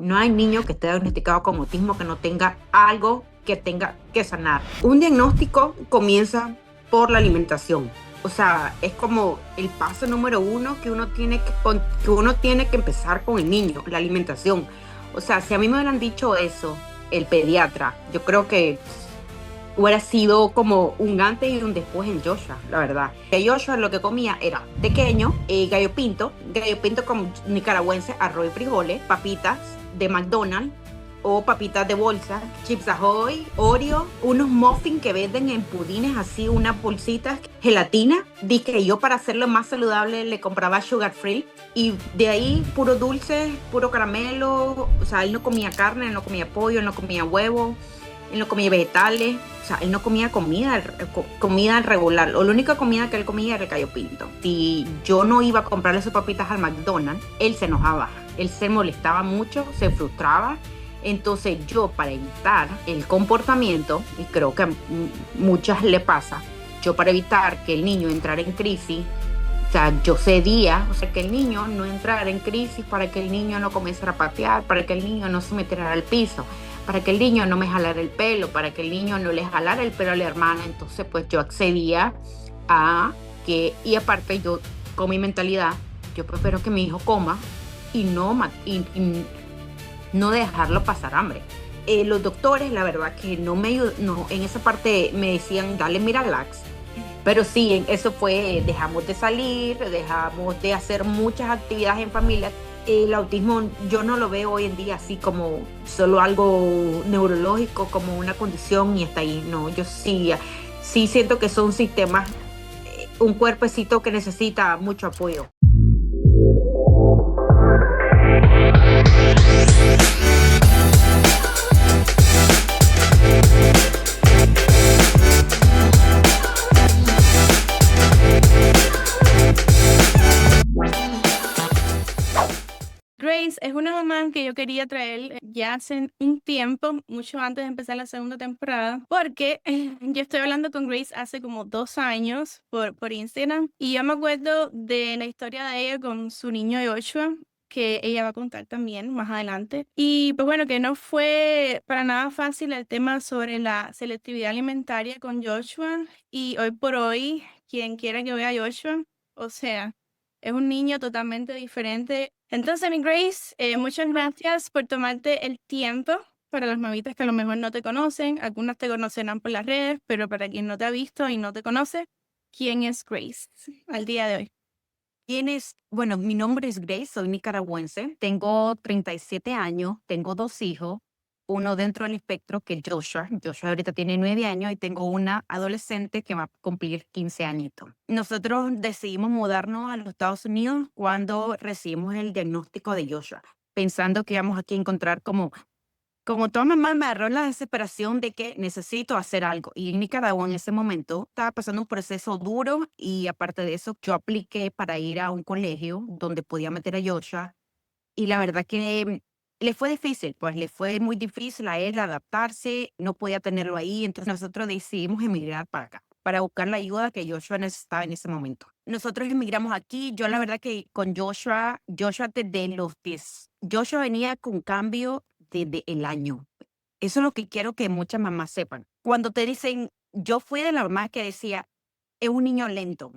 No hay niño que esté diagnosticado con autismo que no tenga algo que tenga que sanar. Un diagnóstico comienza por la alimentación. O sea, es como el paso número uno que uno tiene que empezar con el niño, la alimentación. O sea, si a mí me hubieran dicho eso, el pediatra, yo creo que hubiera sido como un antes y un después en Joshua, la verdad. Que Joshua lo que comía era pequeño, gallo pinto como nicaragüense, arroz y frijoles, papitas de McDonald's o papitas de bolsa, Chips Ahoy, Oreo, unos muffins que venden en pudines así, unas bolsitas, gelatina. Dije que yo para hacerlo más saludable le compraba sugar free y de ahí puro dulce, puro caramelo. O sea, él no comía carne, él no comía pollo, él no comía huevo, él no comía vegetales. O sea, él no comía comida regular. La única comida que él comía era el gallo pinto. Si yo no iba a comprarle sus papitas al McDonald's, él se enojaba, él se molestaba mucho, se frustraba. Entonces yo, para evitar el comportamiento, y creo que a muchas le pasa, yo para evitar que el niño entrara en crisis, o sea, yo cedía, o sea, que el niño no entrara en crisis, para que el niño no comenzara a patear, para que el niño no se metiera al piso, para que el niño no me jalara el pelo, para que el niño no le jalara el pelo a la hermana. Entonces, pues yo accedía a y aparte yo, con mi mentalidad, yo prefiero que mi hijo coma y no dejarlo pasar hambre. Los doctores, la verdad que no, en esa parte me decían, dale Miralax. Pero sí, eso fue, dejamos de salir, dejamos de hacer muchas actividades en familia. El autismo yo no lo veo hoy en día así como solo algo neurológico, como una condición y hasta ahí. No, yo sí siento que son sistemas, un cuerpecito que necesita mucho apoyo. Grace es una mamá que yo quería traer ya hace un tiempo, mucho antes de empezar la segunda temporada, porque yo estoy hablando con Grace hace como 2 años por Instagram y yo me acuerdo de la historia de ella con su niño Joshua, que ella va a contar también más adelante. Y pues bueno, que no fue para nada fácil el tema sobre la selectividad alimentaria con Joshua y hoy por hoy, quien quiera que vea a Joshua, o sea, es un niño totalmente diferente. Entonces, mi Grace, muchas gracias por tomarte el tiempo. Para las mamitas que a lo mejor no te conocen, algunas te conocerán por las redes, pero para quien no te ha visto y no te conoce, ¿quién es Grace al día de hoy? Bueno, mi nombre es Grace, soy nicaragüense, tengo 37 años, tengo dos hijos, uno dentro del espectro que es Joshua. Joshua ahorita tiene 9 años y tengo una adolescente que va a cumplir 15 añitos. Nosotros decidimos mudarnos a los Estados Unidos cuando recibimos el diagnóstico de Joshua, pensando que íbamos aquí a encontrar como toda mamá me agarró la desesperación de que necesito hacer algo. Y en Nicaragua en ese momento estaba pasando un proceso duro y aparte de eso yo apliqué para ir a un colegio donde podía meter a Joshua y la verdad que le fue difícil, pues le fue muy difícil a él adaptarse, no podía tenerlo ahí, entonces nosotros decidimos emigrar para acá, para buscar la ayuda que Joshua necesitaba en ese momento. Nosotros emigramos aquí, yo la verdad que con Joshua desde los 10, Joshua venía con cambio desde el año. Eso es lo que quiero que muchas mamás sepan. Cuando te dicen, yo fui de la mamá que decía, es un niño lento,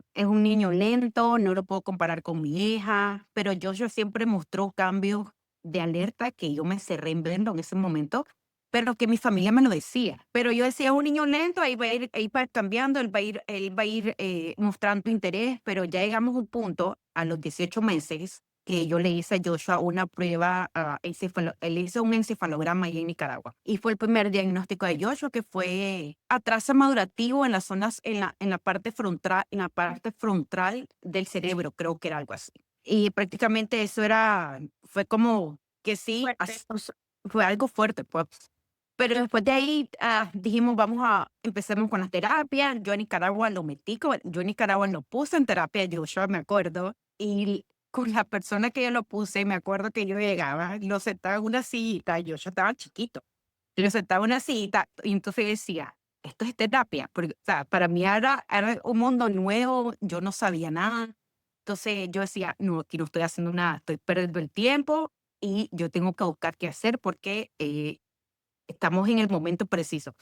no lo puedo comparar con mi hija, pero Joshua siempre mostró cambios de alerta que yo me cerré en verlo en ese momento, pero que mi familia me lo decía. Pero yo decía, es un niño lento, ahí va a ir cambiando, él va a ir mostrando interés, pero ya llegamos a un punto, a los 18 meses, que yo le hice a Joshua una prueba, él hizo un encefalograma ahí en Nicaragua. Y fue el primer diagnóstico de Joshua, que fue atraso madurativo en las zonas, en la parte frontal del cerebro, creo que era algo así. Y prácticamente fue como que sí, Fuerte. fue algo fuerte, pues. Pero después de ahí dijimos, empecemos con las terapias. Yo en Nicaragua lo puse en terapia, Joshua, me acuerdo. Y con la persona que yo lo puse, me acuerdo que yo llegaba, lo sentaba en una sillita, yo estaba chiquito, lo sentaba en una sillita y entonces decía, esto es terapia, porque, o sea, para mí era un mundo nuevo, yo no sabía nada. Entonces yo decía, no, aquí no estoy haciendo nada, estoy perdiendo el tiempo. y yo tengo que buscar qué hacer porque estamos en el momento preciso.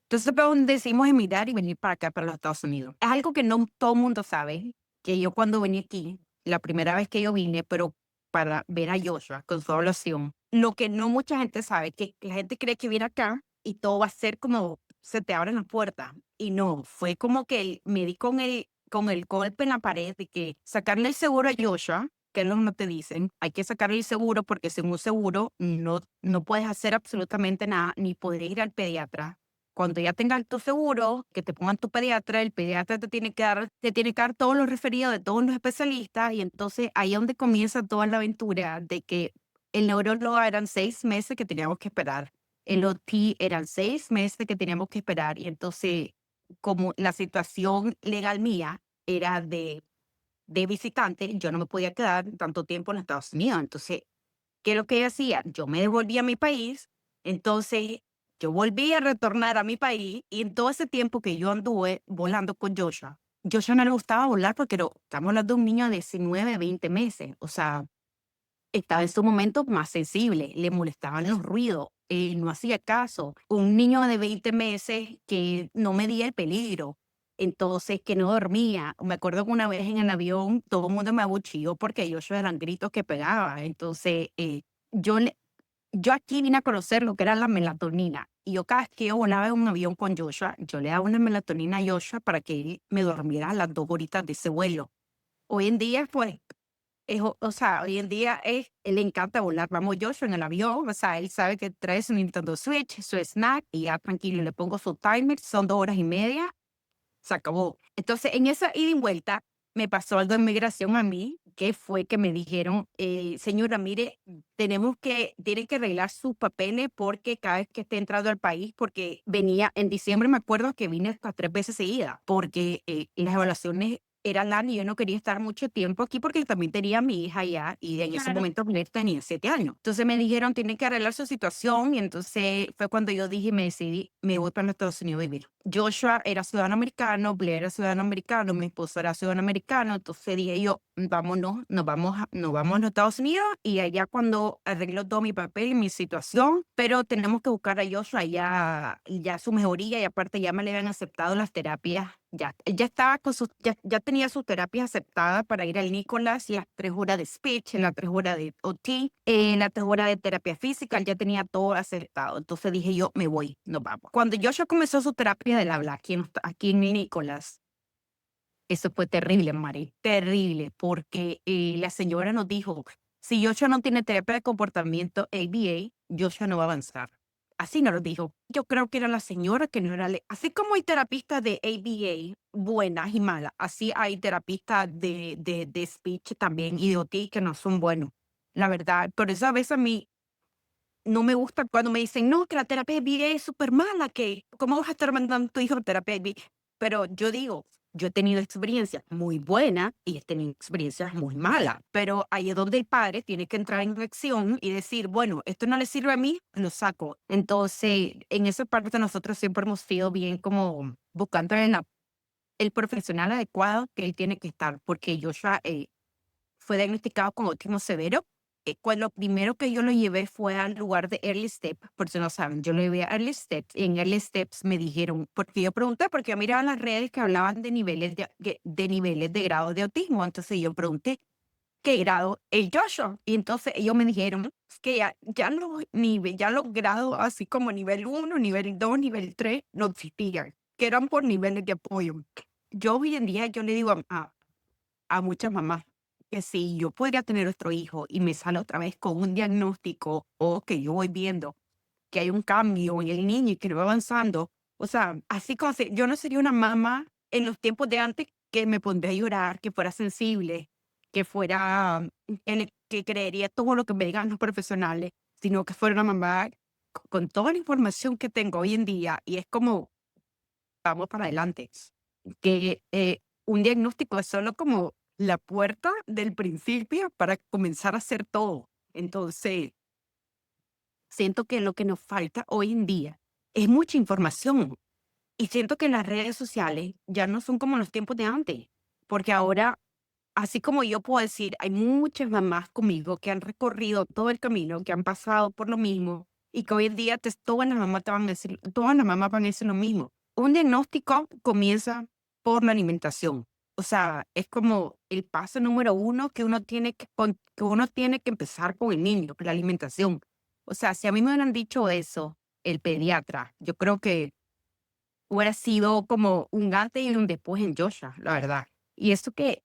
Entonces, pues, decidimos emigrar y venir para acá, para los Estados Unidos. Es algo que no todo el mundo sabe, que yo cuando vine aquí, la primera vez que yo vine, pero para ver a Joshua con su evaluación, lo que no mucha gente sabe, que la gente cree que viene acá y todo va a ser como se te abren las puertas. Y no, fue como que me di con el golpe en la pared de que sacarle el seguro a Joshua, que es lo que no te dicen, hay que sacarle el seguro porque sin un seguro no puedes hacer absolutamente nada, ni poder ir al pediatra. Cuando ya tengas tu seguro, que te pongan tu pediatra, el pediatra te tiene que dar todos los referidos de todos los especialistas y entonces ahí es donde comienza toda la aventura de que el neurólogo eran 6 meses que teníamos que esperar, el OT eran 6 meses que teníamos que esperar y entonces como la situación legal mía era de visitante, yo no me podía quedar tanto tiempo en Estados Unidos. Entonces, ¿qué es lo que yo hacía? Yo me devolví a mi país, entonces yo volví a retornar a mi país y en todo ese tiempo que yo anduve volando con Joshua, Joshua no le gustaba volar porque estamos hablando de un niño de 19, 20 meses, o sea, estaba en su momento más sensible, le molestaban los ruidos, no hacía caso. Un niño de 20 meses que no medía el peligro, entonces que no dormía. Me acuerdo que una vez en el avión todo el mundo me abucheó porque yo eran gritos que pegaba. Entonces yo, le- yo aquí vine a conocer lo que era la melatonina. Y yo cada vez que yo volaba en un avión con Joshua, yo le daba una melatonina a Joshua para que él me durmiera a las 2 horitas de ese vuelo. Hoy en día, pues, o sea, hoy en día él le encanta volar. Vamos, Joshua en el avión, o sea, él sabe que trae su Nintendo Switch, su snack, y ya tranquilo, le pongo su timer, son 2 horas y media, se acabó. Entonces, en esa ida y vuelta, me pasó algo en migración a mí, que fue que me dijeron, señora, mire, tiene que arreglar sus papeles porque cada vez que esté entrando al país, porque venía en diciembre, me acuerdo que vine hasta 3 veces seguidas, porque las evaluaciones eran largas y yo no quería estar mucho tiempo aquí porque también tenía a mi hija allá y en ese Claro. momento Blair tenía 7 años. Entonces me dijeron, tiene que arreglar su situación y entonces fue cuando yo dije, me decidí, me voy para los Estados Unidos a vivir. Joshua era ciudadano americano, Blair era ciudadano americano, mi esposo era ciudadano americano, entonces dije yo, vámonos, nos vamos a los Estados Unidos y allá cuando arreglo todo mi papel y mi situación, pero tenemos que buscar a Joshua ya su mejoría y aparte ya me le habían aceptado las terapias. Ya, él ya estaba ya tenía sus terapias aceptadas para ir al Nicolás, las 3 horas de speech, en las 3 horas de OT, en las 3 horas de terapia física, él ya tenía todo aceptado. Entonces dije yo, me voy, nos vamos. Cuando Joshua comenzó su terapia del habla aquí en el Nicolás, eso fue terrible, Mari, terrible, porque la señora nos dijo, si Joshua no tiene terapia de comportamiento ABA, Joshua no va a avanzar. Así nos lo dijo. Yo creo que era la señora que no era... Así como hay terapistas de ABA buenas y malas, así hay terapistas de speech también y de OT que no son buenos. La verdad, por eso a veces a mí no me gusta cuando me dicen, no, que la terapia de vida es súper mala, que cómo vas a estar mandando a tu hijo a terapia de vida. Pero yo digo, yo he tenido experiencias muy buenas y he tenido experiencias muy malas, pero ahí es donde el padre tiene que entrar en acción y decir, bueno, esto no le sirve a mí, lo saco. Entonces, en esa parte nosotros siempre hemos sido bien como buscando el profesional adecuado que él tiene que estar, porque Joshua fue diagnosticado con autismo severo. Lo primero que yo lo llevé fue al lugar de Early Step, por si no saben, yo lo llevé a Early Steps y en Early Steps me dijeron, porque yo pregunté, porque yo miraba en las redes que hablaban de niveles de niveles de grado de autismo, entonces yo pregunté, ¿qué grado el Joshua? Y entonces ellos me dijeron que ya los grados así como nivel 1, nivel 2, nivel 3 no existían, que eran por niveles de apoyo. Yo hoy en día, yo le digo a muchas mamás que si yo podría tener otro hijo y me sale otra vez con un diagnóstico o que yo voy viendo que hay un cambio en el niño y que no va avanzando, o sea, así como yo no sería una mamá en los tiempos de antes que me pondría a llorar, que fuera sensible, que fuera, que creería todo lo que me digan los profesionales, sino que fuera una mamá con toda la información que tengo hoy en día y es como, vamos para adelante, que un diagnóstico es solo como la puerta del principio para comenzar a hacer todo. Entonces, siento que lo que nos falta hoy en día es mucha información y siento que las redes sociales ya no son como los tiempos de antes, porque ahora así como yo puedo decir, hay muchas mamás conmigo que han recorrido todo el camino, que han pasado por lo mismo y que hoy en día todas las mamás te van a decir, todas las mamás van a decir lo mismo. Un diagnóstico comienza por la alimentación. O sea, es como el paso número uno que que uno tiene que empezar con el niño, la alimentación. O sea, si a mí me hubieran dicho eso, el pediatra, yo creo que hubiera sido como un antes y un después en Joshua, la verdad. Y esto que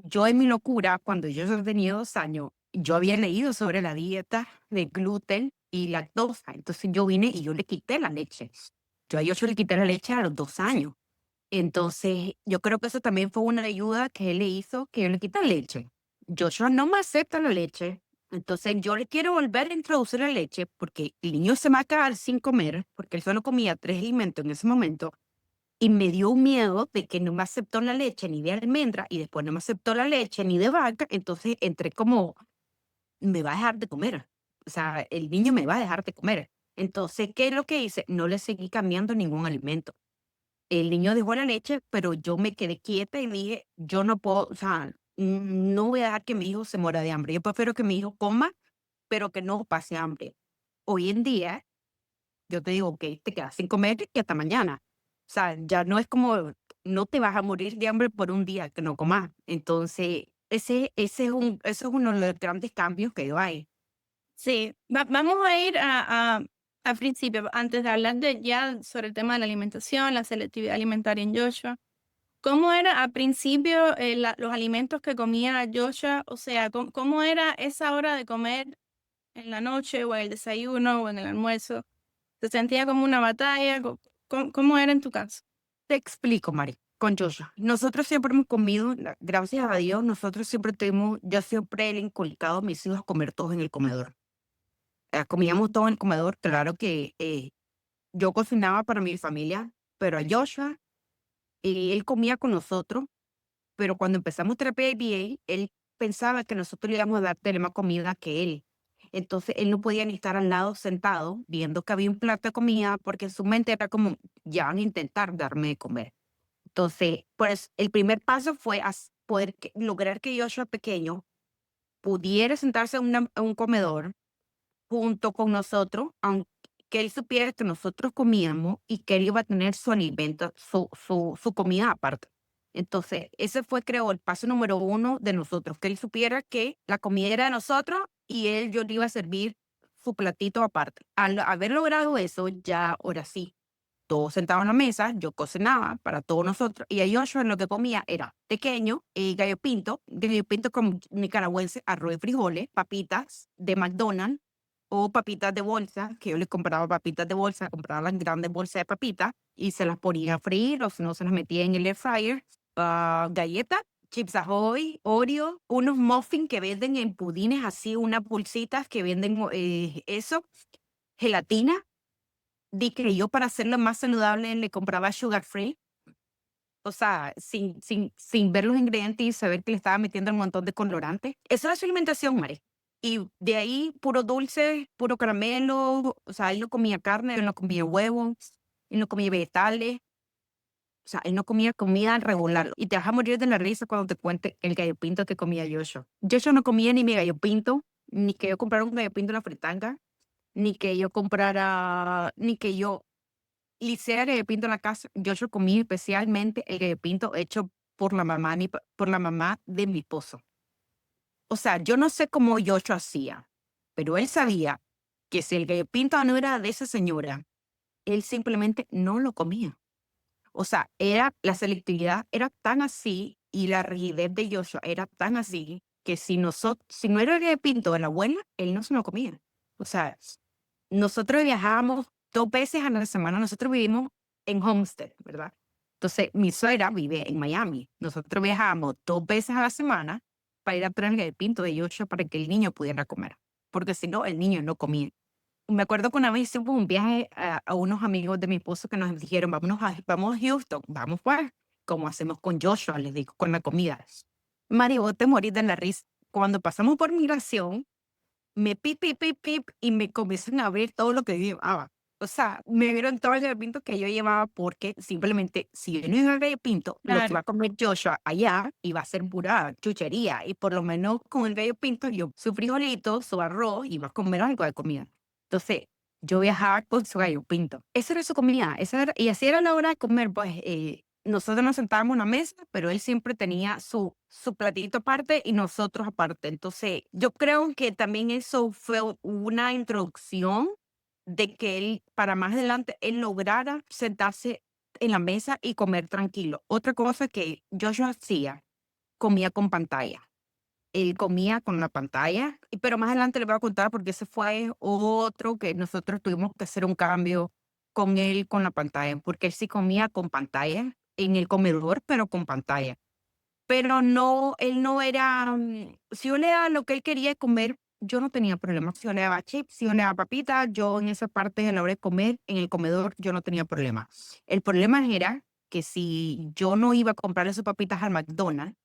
yo en mi locura, cuando yo ya tenía 2 años, yo había leído sobre la dieta de gluten y lactosa. Entonces yo vine y yo le quité la leche. Yo a Joshua le quité la leche a los 2 años. Entonces yo creo que eso también fue una ayuda que él le hizo, que yo le quité la leche. Joshua no me acepta la leche. Entonces yo le quiero volver a introducir la leche porque el niño se me va a quedar sin comer, porque él solo comía 3 alimentos en ese momento. Y me dio un miedo de que no me aceptó la leche ni de almendra y después no me aceptó la leche ni de vaca. Entonces entré como, me va a dejar de comer. O sea, el niño me va a dejar de comer. Entonces, ¿qué es lo que hice? No le seguí cambiando ningún alimento. El niño dejó la leche, pero yo me quedé quieta y dije, yo no puedo, o sea, no voy a dejar que mi hijo se muera de hambre. Yo prefiero que mi hijo coma, pero que no pase hambre. Hoy en día, yo te digo, ok, te quedas sin comer y hasta mañana. O sea, ya no es como, no te vas a morir de hambre por un día que no comas. Entonces, eso es uno de los grandes cambios que hay. Sí, vamos a ir al principio, antes de hablar de ya sobre el tema de la alimentación, la selectividad alimentaria en Joshua. ¿Cómo era al principio los alimentos que comía Joshua? O sea, ¿cómo era esa hora de comer en la noche o en el desayuno o en el almuerzo? ¿Se sentía como una batalla? ¿Cómo era en tu caso? Te explico, Mari, con Joshua. Nosotros siempre hemos comido, gracias a Dios, nosotros siempre tenemos, yo siempre he inculcado a mis hijos a comer todos en el comedor. Comíamos todo en el comedor, claro que yo cocinaba para mi familia, pero a Joshua, él comía con nosotros, pero cuando empezamos terapia ABA, él pensaba que nosotros le íbamos a dar más comida que él. Entonces, él no podía ni estar al lado sentado viendo que había un plato de comida, porque en su mente era como, ya van a intentar darme de comer. Entonces, pues el primer paso fue poder lograr que Joshua pequeño pudiera sentarse a un comedor junto con nosotros, aunque él supiera que nosotros comíamos y que él iba a tener su alimento, su comida aparte. Entonces, ese fue, creo, el paso número uno de nosotros, que él supiera que la comida era de nosotros y yo le iba a servir su platito aparte. Al haber logrado eso, ya ahora sí, todos sentados en la mesa, yo cocinaba para todos nosotros y a Joshua lo que comía era pequeño, gallo pinto como nicaragüense, arroz y frijoles, papitas de McDonald's o papitas de bolsa, que yo le compraba papitas de bolsa, compraba las grandes bolsas de papitas y se las ponía a freír o si no se las metía en el air fryer. Galletas, Chips Ahoy, Oreo, unos muffins que venden en pudines así, unas bolsitas que venden eso, gelatina. Di que yo para hacerlo más saludable le compraba sugar free, o sea, sin ver los ingredientes y saber que le estaba metiendo un montón de colorantes. Esa era su alimentación, Mari. Y de ahí puro dulce, puro caramelo, o sea, él no comía carne, él no comía huevos, él no comía vegetales, o sea, él no comía comida regular. Y te vas a morir de la risa cuando te cuente el gallo pinto que comía Joshua. Joshua no comía ni mi gallo pinto, ni que yo comprara un gallo pinto en la fritanga, ni que yo le hiciera gallo pinto en la casa. Joshua comía especialmente el gallo pinto hecho por la mamá, por la mamá de mi esposo. O sea, yo no sé cómo Joshua hacía, pero él sabía que si el gallo pinto no era de esa señora, él simplemente no lo comía. O sea, la selectividad era tan así y la rigidez de Joshua era tan así que si no era el gallo pinto de la abuela, él no se lo comía. O sea, nosotros viajábamos 2 veces a la semana, nosotros vivimos en Homestead, ¿verdad? Entonces, mi suegra vive en Miami. Nosotros viajábamos 2 veces a la semana para ir a traer el pinto de Joshua para que el niño pudiera comer, porque si no, el niño no comía. Me acuerdo que una vez hicimos un viaje a unos amigos de mi esposo que nos dijeron, vamos a Houston, vamos pues, como hacemos con Joshua, les digo, con la comida. Mario, vos te morís de la risa. Cuando pasamos por migración, me pip, pip, pip, pip, y me comienzan a abrir todo lo que llevaba. O sea, me vieron todo el gallo pinto que yo llevaba porque simplemente si yo no iba al gallo pinto, lo que Claro. iba a comer Joshua allá iba a ser pura chuchería. Y por lo menos con el gallo pinto, yo su frijolito, su arroz, iba a comer algo de comida. Entonces, yo viajaba con su gallo pinto. Esa era su comida. Y así era la hora de comer. Pues nosotros nos sentábamos en una mesa, pero él siempre tenía su platito aparte y nosotros aparte. Entonces, yo creo que también eso fue una introducción de que él, para más adelante, él lograra sentarse en la mesa y comer tranquilo. Otra cosa que Joshua hacía, comía con pantalla. Él comía con la pantalla, pero más adelante le voy a contar porque ese fue otro que nosotros tuvimos que hacer un cambio con él con la pantalla, porque él sí comía con pantalla en el comedor, pero con pantalla. Pero no, él no era, si yo le daba lo que él quería comer, yo no tenía problema. Si yo le daba chips, si yo le daba papitas, yo en esa parte de la hora de comer, en el comedor, yo no tenía problema. El problema era que si yo no iba a comprarle sus papitas al McDonald's,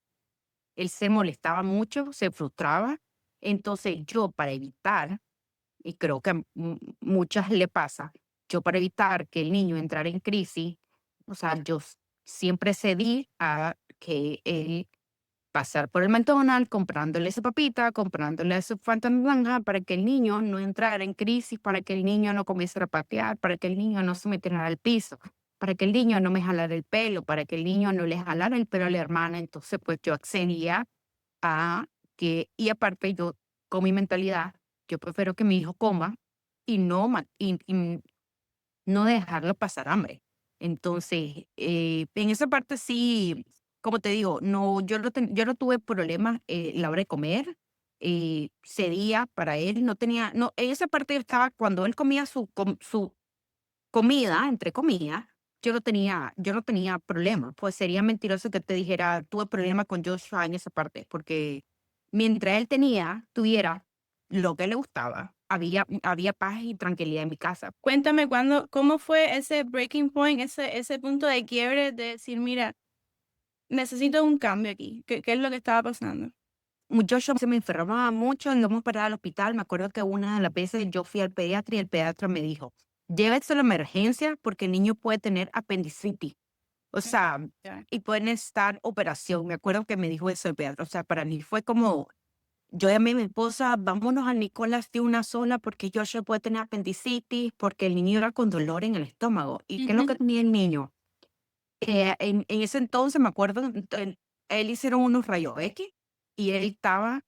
él se molestaba mucho, se frustraba. Entonces yo para evitar, y creo que a muchas le pasa, yo para evitar que el niño entrara en crisis, o sea, yo siempre cedí a que él pasar por el McDonald's, comprándole su papita, comprándole su Fanta naranja para que el niño no entrara en crisis, para que el niño no comenzara a patear, para que el niño no se metiera al piso, para que el niño no me jalara el pelo, para que el niño no le jalara el pelo a la hermana. Entonces, pues yo accedía a que, y aparte yo, con mi mentalidad, yo prefiero que mi hijo coma y y no dejarlo pasar hambre. Entonces, en esa parte sí, como te digo, no, yo no tuve problemas la hora de comer, cedía para él, no tenía, no, en esa parte yo estaba, cuando él comía su comida, entre comillas, yo no tenía problema. Pues sería mentiroso que te dijera, tuve problema con Joshua en esa parte, porque mientras él tuviera lo que le gustaba, había paz y tranquilidad en mi casa. Cuéntame cómo fue ese breaking point, ese punto de quiebre de decir, mira, necesito un cambio aquí. ¿Qué es lo que estaba pasando? Joshua se me enfermaba mucho, lo hemos parado al hospital. Me acuerdo que una de las veces yo fui al pediatra y el pediatra me dijo, llévese a la emergencia porque el niño puede tener apendicitis. O Mm, sea, ya. y puede necesitar operación. Me acuerdo que me dijo eso el pediatra. O sea, para mí fue como, yo llamé a mi esposa, vámonos al Nicolás de una sola porque Joshua puede tener apendicitis, porque el niño era con dolor en el estómago. ¿Y qué es lo Ujú. que tenía el niño? En ese entonces, me acuerdo, él hicieron unos rayos X y él estaba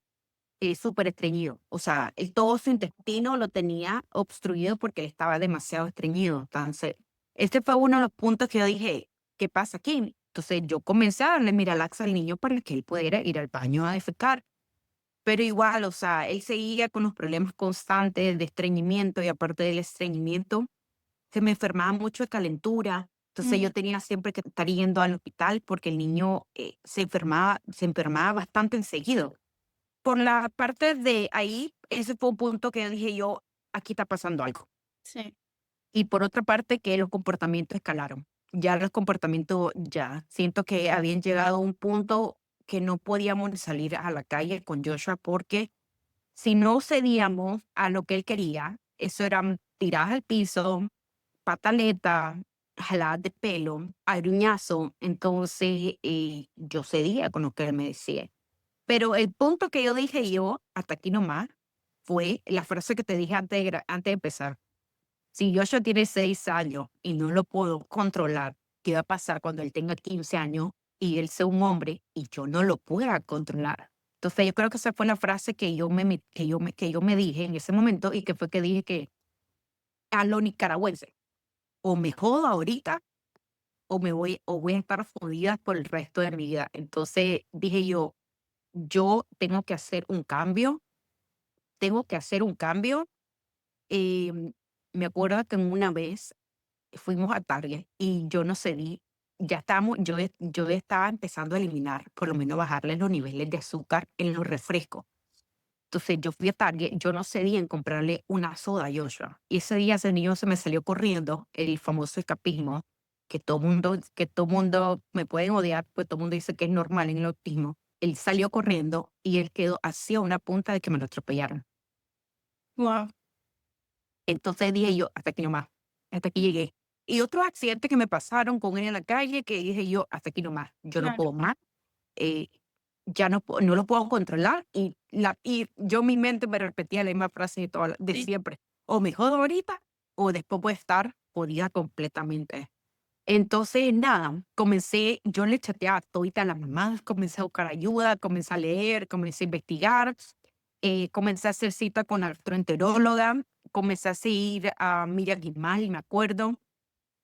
súper estreñido. O sea, todo su intestino lo tenía obstruido porque él estaba demasiado estreñido. Entonces, este fue uno de los puntos que yo dije, ¿qué pasa aquí? Entonces, yo comencé a darle Miralax al niño para que él pudiera ir al baño a defecar. Pero igual, o sea, él seguía con los problemas constantes de estreñimiento y aparte del estreñimiento, se me enfermaba mucho de calentura. Entonces Mm, yo tenía siempre que estar yendo al hospital porque el niño se enfermaba bastante enseguida. Por la parte de ahí, ese fue un punto que dije yo, aquí está pasando algo. sí. Y por otra parte, que los comportamientos escalaron. Ya los comportamientos, ya siento que habían llegado a un punto que no podíamos salir a la calle con Joshua porque si no cedíamos a lo que él quería, eso eran tiradas al piso, pataleta, jaladas de pelo, aruñazo. Entonces yo cedía con lo que él me decía. Pero el punto que yo dije yo, hasta aquí nomás, fue la frase que te dije antes de empezar. Si Joshua tiene 6 años y no lo puedo controlar, ¿qué va a pasar cuando él tenga 15 años y él sea un hombre y yo no lo pueda controlar? Entonces yo creo que esa fue la frase que que yo me dije en ese momento y que fue que dije que a lo nicaragüense, o me jodo ahorita o voy a estar jodida por el resto de mi vida. Entonces dije yo tengo que hacer un cambio, tengo que hacer un cambio. Em, Me acuerdo que una vez fuimos a Target y yo no cedí, ya estábamos, yo estaba empezando a eliminar, por lo menos bajarle los niveles de azúcar en los refrescos. Entonces yo fui a Target, yo no cedí en comprarle una soda a Joshua. Y ese día ese niño se me salió corriendo, el famoso escapismo, que todo mundo me pueden odiar, pues todo el mundo dice que es normal en el autismo. Él salió corriendo y él quedó hacia una punta de que me lo atropellaron. Wow. Entonces dije yo, hasta aquí nomás. hasta aquí llegué. Y otros accidentes que me pasaron con él en la calle, que dije yo, hasta aquí nomás, yo no Claro. puedo más, eh, ya no lo puedo controlar. Y yo en mi mente me repetía la misma frase de Sí. siempre, o me jodo ahorita, o después voy a estar jodida completamente. Entonces, nada, yo le chateaba a todita a las mamás, comencé a buscar ayuda, comencé a leer, comencé a investigar, comencé a hacer cita con la gastroenteróloga, comencé a seguir a Miriam Guimal, me acuerdo.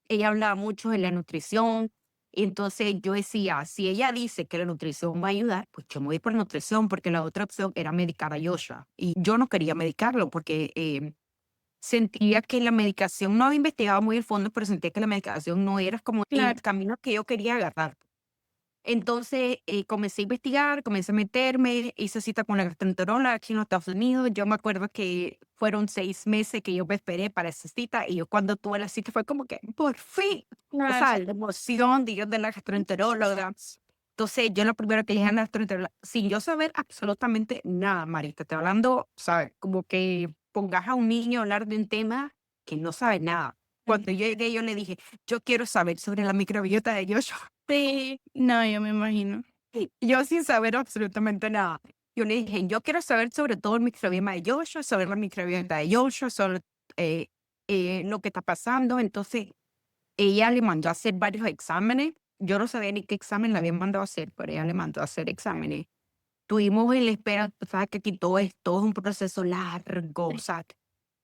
Ella hablaba mucho de la nutrición. Y entonces yo decía, si ella dice que la nutrición va a ayudar, pues yo me voy por nutrición, porque la otra opción era medicar a Joshua. Y yo no quería medicarlo porque sentía que la medicación, no había investigado muy el fondo, pero sentía que la medicación no era como el Claro. camino que yo quería agarrar. Entonces, comencé a investigar, comencé a meterme, hice cita con la gastroenteróloga aquí en los Estados Unidos. Yo me acuerdo que fueron 6 meses que yo me esperé para esa cita, y yo cuando tuve la cita fue como que, por fin, o Claro. sea, la emoción de ir de la gastroenteróloga. Entonces, yo lo primero que le dije a la gastroenteróloga, sin yo saber absolutamente nada, Marita, te hablando, ¿sabes? Como que pongas a un niño a hablar de un tema que no sabe nada. Cuando yo llegué, yo le dije, yo quiero saber sobre la microbiota de Joshua. Sí, no, yo me imagino. Yo sin saber absolutamente nada. Yo le dije, yo quiero saber sobre todo el microbioma de Joshua, sobre la microbiota de Joshua, sobre eh, lo que está pasando. Entonces, ella le mandó a hacer varios exámenes. Yo no sabía ni qué examen le habían mandado a hacer, pero ella le mandó a hacer exámenes. Tuvimos en la espera, tú sabes que aquí todo es un proceso largo, o sea,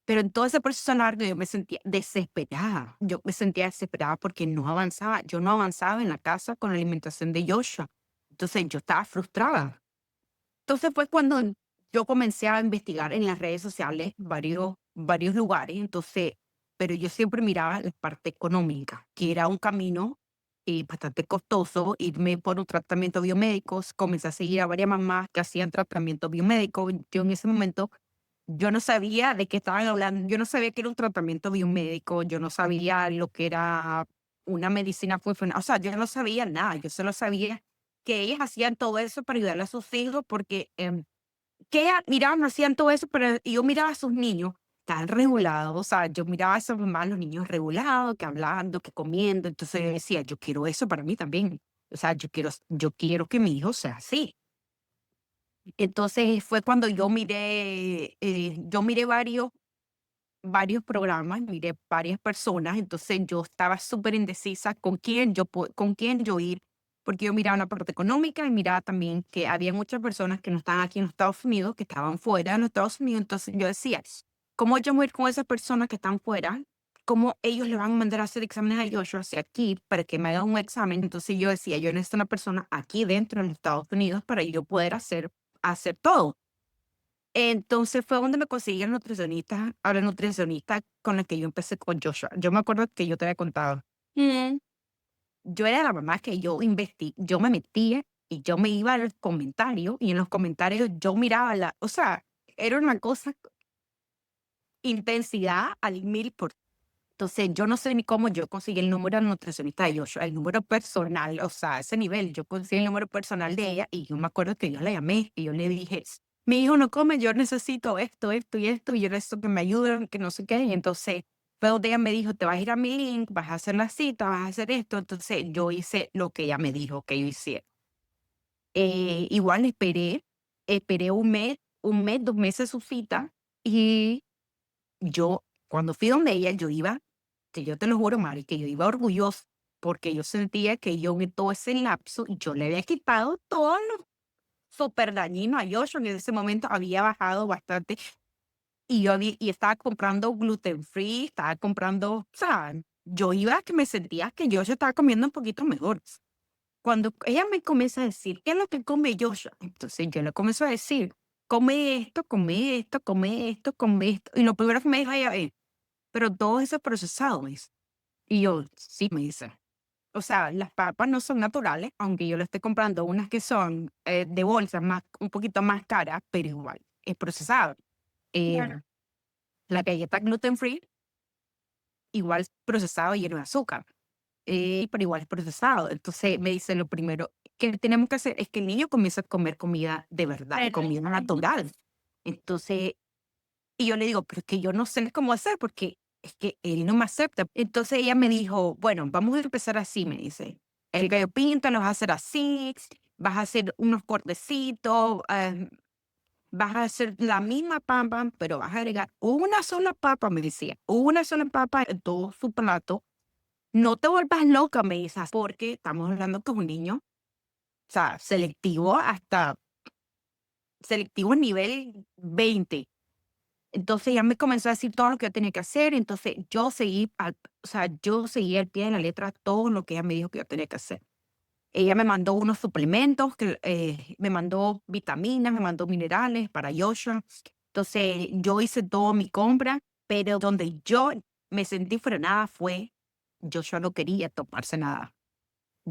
pero en todo ese proceso largo yo me sentía desesperada. Yo me sentía desesperada porque no avanzaba. Yo no avanzaba en la casa con la alimentación de Joshua. Entonces yo estaba frustrada. Entonces fue cuando yo comencé a investigar en las redes sociales varios lugares. Entonces, pero yo siempre miraba la parte económica, que era un camino bastante costoso, irme por un tratamiento biomédico. Comencé a seguir a varias mamás que hacían tratamiento biomédico. Yo en ese momento yo no sabía de qué estaban hablando, yo no sabía que era un tratamiento biomédico, yo no sabía lo que era una medicina funcional, o sea, yo no sabía nada, yo solo sabía que ellas hacían todo eso para ayudarle a sus hijos, porque que ellas miraban, hacían todo eso, pero y yo miraba a sus niños tan regulados, o sea, yo miraba a esos mamás, los niños regulados, que hablando, que comiendo, entonces yo decía, yo quiero eso para mí también, o sea, yo quiero que mi hijo sea así. Entonces fue cuando yo miré varios programas, miré varias personas. Entonces yo estaba súper indecisa con quién yo ir, porque yo miraba la parte económica y miraba también que había muchas personas que no estaban aquí en los Estados Unidos, que estaban fuera de los Estados Unidos. Entonces yo decía, ¿cómo yo me voy a ir con esas personas que están fuera? ¿Cómo ellos le van a mandar a hacer exámenes a Joshua hacia aquí para que me haga un examen? Entonces yo decía, yo necesito una persona aquí dentro de los Estados Unidos para yo poder hacer todo. Entonces fue donde me conseguí a la nutricionista con la que yo empecé con Joshua. Yo me acuerdo que yo te había contado. Mm, Yo era la mamá que yo me metía y yo me iba a los comentarios, y en los comentarios yo miraba o sea, era una cosa, intensidad al 1000%. Entonces yo no sé ni cómo yo conseguí el número de la nutricionista de Joshua, el número personal, o sea, a ese nivel. Yo conseguí el número personal de ella, y yo me acuerdo que yo la llamé y yo le dije, mi hijo no come, yo necesito esto, esto y esto, y yo necesito que me ayuden, que no sé qué. Y entonces fue donde ella me dijo, te vas a ir a mi link, vas a hacer la cita, vas a hacer esto. Entonces yo hice lo que ella me dijo que yo hiciera. Igual esperé un mes, 2 meses su cita, y yo, cuando fui donde ella, yo iba, que yo te lo juro, Mari, que yo iba orgullosa, porque yo sentía que yo en todo ese lapso, yo le había quitado todo lo súper dañino a Joshua. En ese momento había bajado bastante, y estaba comprando gluten free, estaba comprando, o sea, yo iba que me sentía que Joshua estaba comiendo un poquito mejor. Cuando ella me comienza a decir, ¿qué es lo que come Joshua? Entonces yo le comienzo a decir, come esto, come esto, come esto, come esto. Y lo primero que me dijo ella es, pero todo eso es procesado, me dice. Y yo, sí, me dice. O sea, las papas no son naturales, aunque yo le esté comprando unas que son de bolsa, un poquito más caras, pero igual, es procesado. claro. Eh, la galleta gluten free, igual es procesado y lleno de azúcar, pero igual es procesado. Entonces me dice, lo primero que tenemos que hacer es que el niño comience a comer comida de verdad, Pero, comida natural. Entonces, y yo le digo, pero es que yo no sé cómo hacer, porque es que él no me acepta. Entonces ella me dijo, bueno, vamos a empezar así, me dice. El gallo pinto lo vas a hacer así, vas a hacer unos cortecitos, vas a hacer la misma papa, pero vas a agregar una sola papa, me decía, una sola papa en todo su plato. No te vuelvas loca, me dice, porque estamos hablando que es un niño, o sea, selectivo nivel 20. Entonces ya me comenzó a decir todo lo que yo tenía que hacer, entonces yo seguí al pie de la letra todo lo que ella me dijo que yo tenía que hacer. Ella me mandó unos suplementos, me mandó vitaminas, me mandó minerales para Joshua. Entonces yo hice toda mi compra, pero donde yo me sentí frenada fue, Joshua no quería tomarse nada.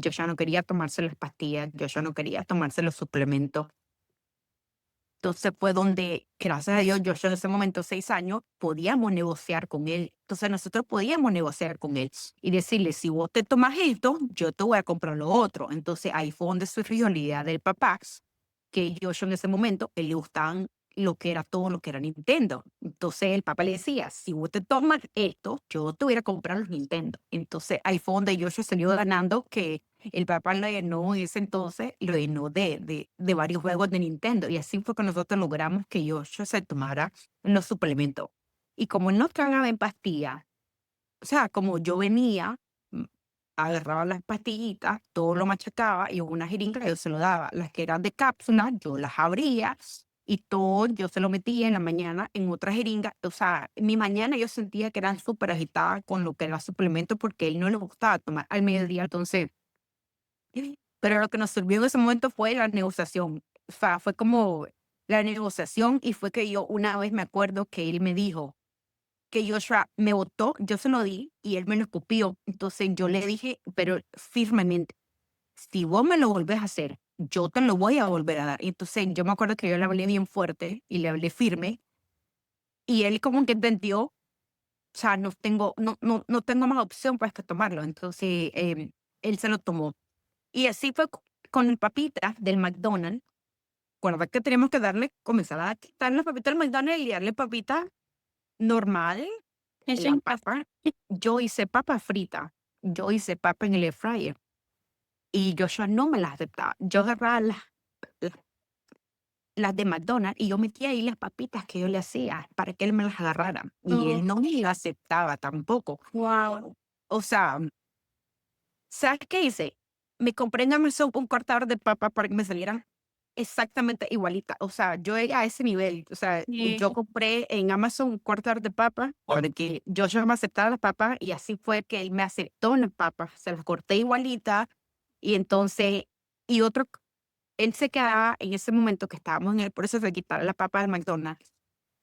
Joshua no quería tomarse las pastillas, Joshua no quería tomarse los suplementos. Entonces fue donde, gracias a Dios, yo en ese momento, 6 años, podíamos negociar con él. Entonces nosotros podíamos negociar con él y decirle, si vos te tomas esto, yo te voy a comprar lo otro. Entonces ahí fue donde surgió la idea del papá, que yo en ese momento, él le gustaban todo lo que era Nintendo. Entonces el papá le decía, si vos te tomas esto, yo te voy a comprar los Nintendo. Entonces ahí fue donde yo salió ganando, que el papá lo llenó en ese entonces, lo llenó de varios juegos de Nintendo. Y así fue que nosotros logramos que Yoshua se tomara los suplementos. Y como él no tragaba en pastillas, o sea, como yo venía, mm, agarraba las pastillitas, todo lo machacaba y una jeringa yo se lo daba. Las que eran de cápsula, yo las abría y todo yo se lo metía en la mañana en otra jeringa. O sea, en mi mañana yo sentía que eran súper agitada con lo que era suplemento porque a él no le gustaba tomar al mediodía. Entonces, pero lo que nos sirvió en ese momento fue la negociación. O sea, fue como la negociación y fue que yo una vez me acuerdo que él me dijo que Joshua me votó, yo se lo di y él me lo escupió. Entonces yo le dije, pero firmemente, si vos me lo volvés a hacer, yo te lo voy a volver a dar. Y entonces yo me acuerdo que yo le hablé bien fuerte y le hablé firme y él como que entendió, o sea, no tengo más opción pues que tomarlo. Entonces él se lo tomó. Y así fue con el papita del McDonald's. Recuerda que teníamos que comenzar a quitar las papitas del McDonald's y darle papita normal, Eso la es papa. Yo hice papa frita, yo hice papa en el air fryer y Joshua no me las aceptaba. Yo agarraba las, las de McDonald's y yo metía ahí las papitas que yo le hacía para que él me las agarrara. Y él no me las aceptaba tampoco. wow. O sea, ¿sabes qué hice? Me compré en Amazon un cortador de papa para que me salieran exactamente igualita. O sea, yo llegué a ese nivel. O sea, Sí. yo compré en Amazon un cortador de papa para que yo me aceptara las papas y así fue que él me aceptó las papas. Se las corté igualita y entonces, y otro, él se quedaba en ese momento que estábamos en el proceso de quitar la papa del McDonald's.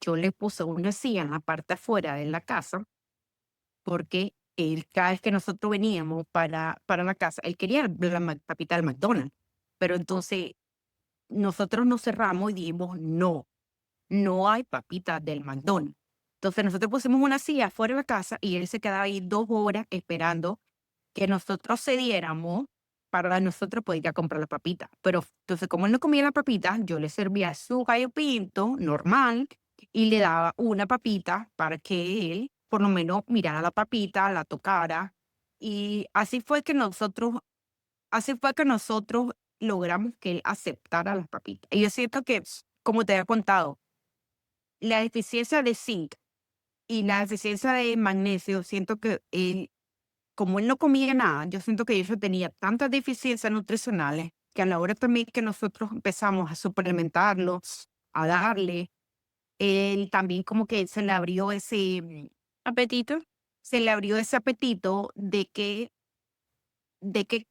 Yo le puse una silla en la parte afuera de la casa porque él, cada vez que nosotros veníamos para la casa, él quería la papita del McDonald's. Pero entonces nosotros nos cerramos y dijimos, no, no hay papitas del McDonald's. Entonces nosotros pusimos una silla afuera de la casa y él se quedaba ahí 2 horas esperando que nosotros cediéramos para nosotros poder ir a comprar la papita. Pero entonces como él no comía la papita, yo le servía su gallo pinto normal y le daba una papita para que él por lo menos mirara la papita, la tocara. Y así fue que nosotros logramos que él aceptara las papitas. Y yo siento que, como te había contado, la deficiencia de zinc y la deficiencia de magnesio, siento que él, como él no comía nada, yo siento que yo tenía tantas deficiencias nutricionales que a la hora también que nosotros empezamos a suplementarlo, a darle, él también como que Apetito. se le abrió ese apetito de que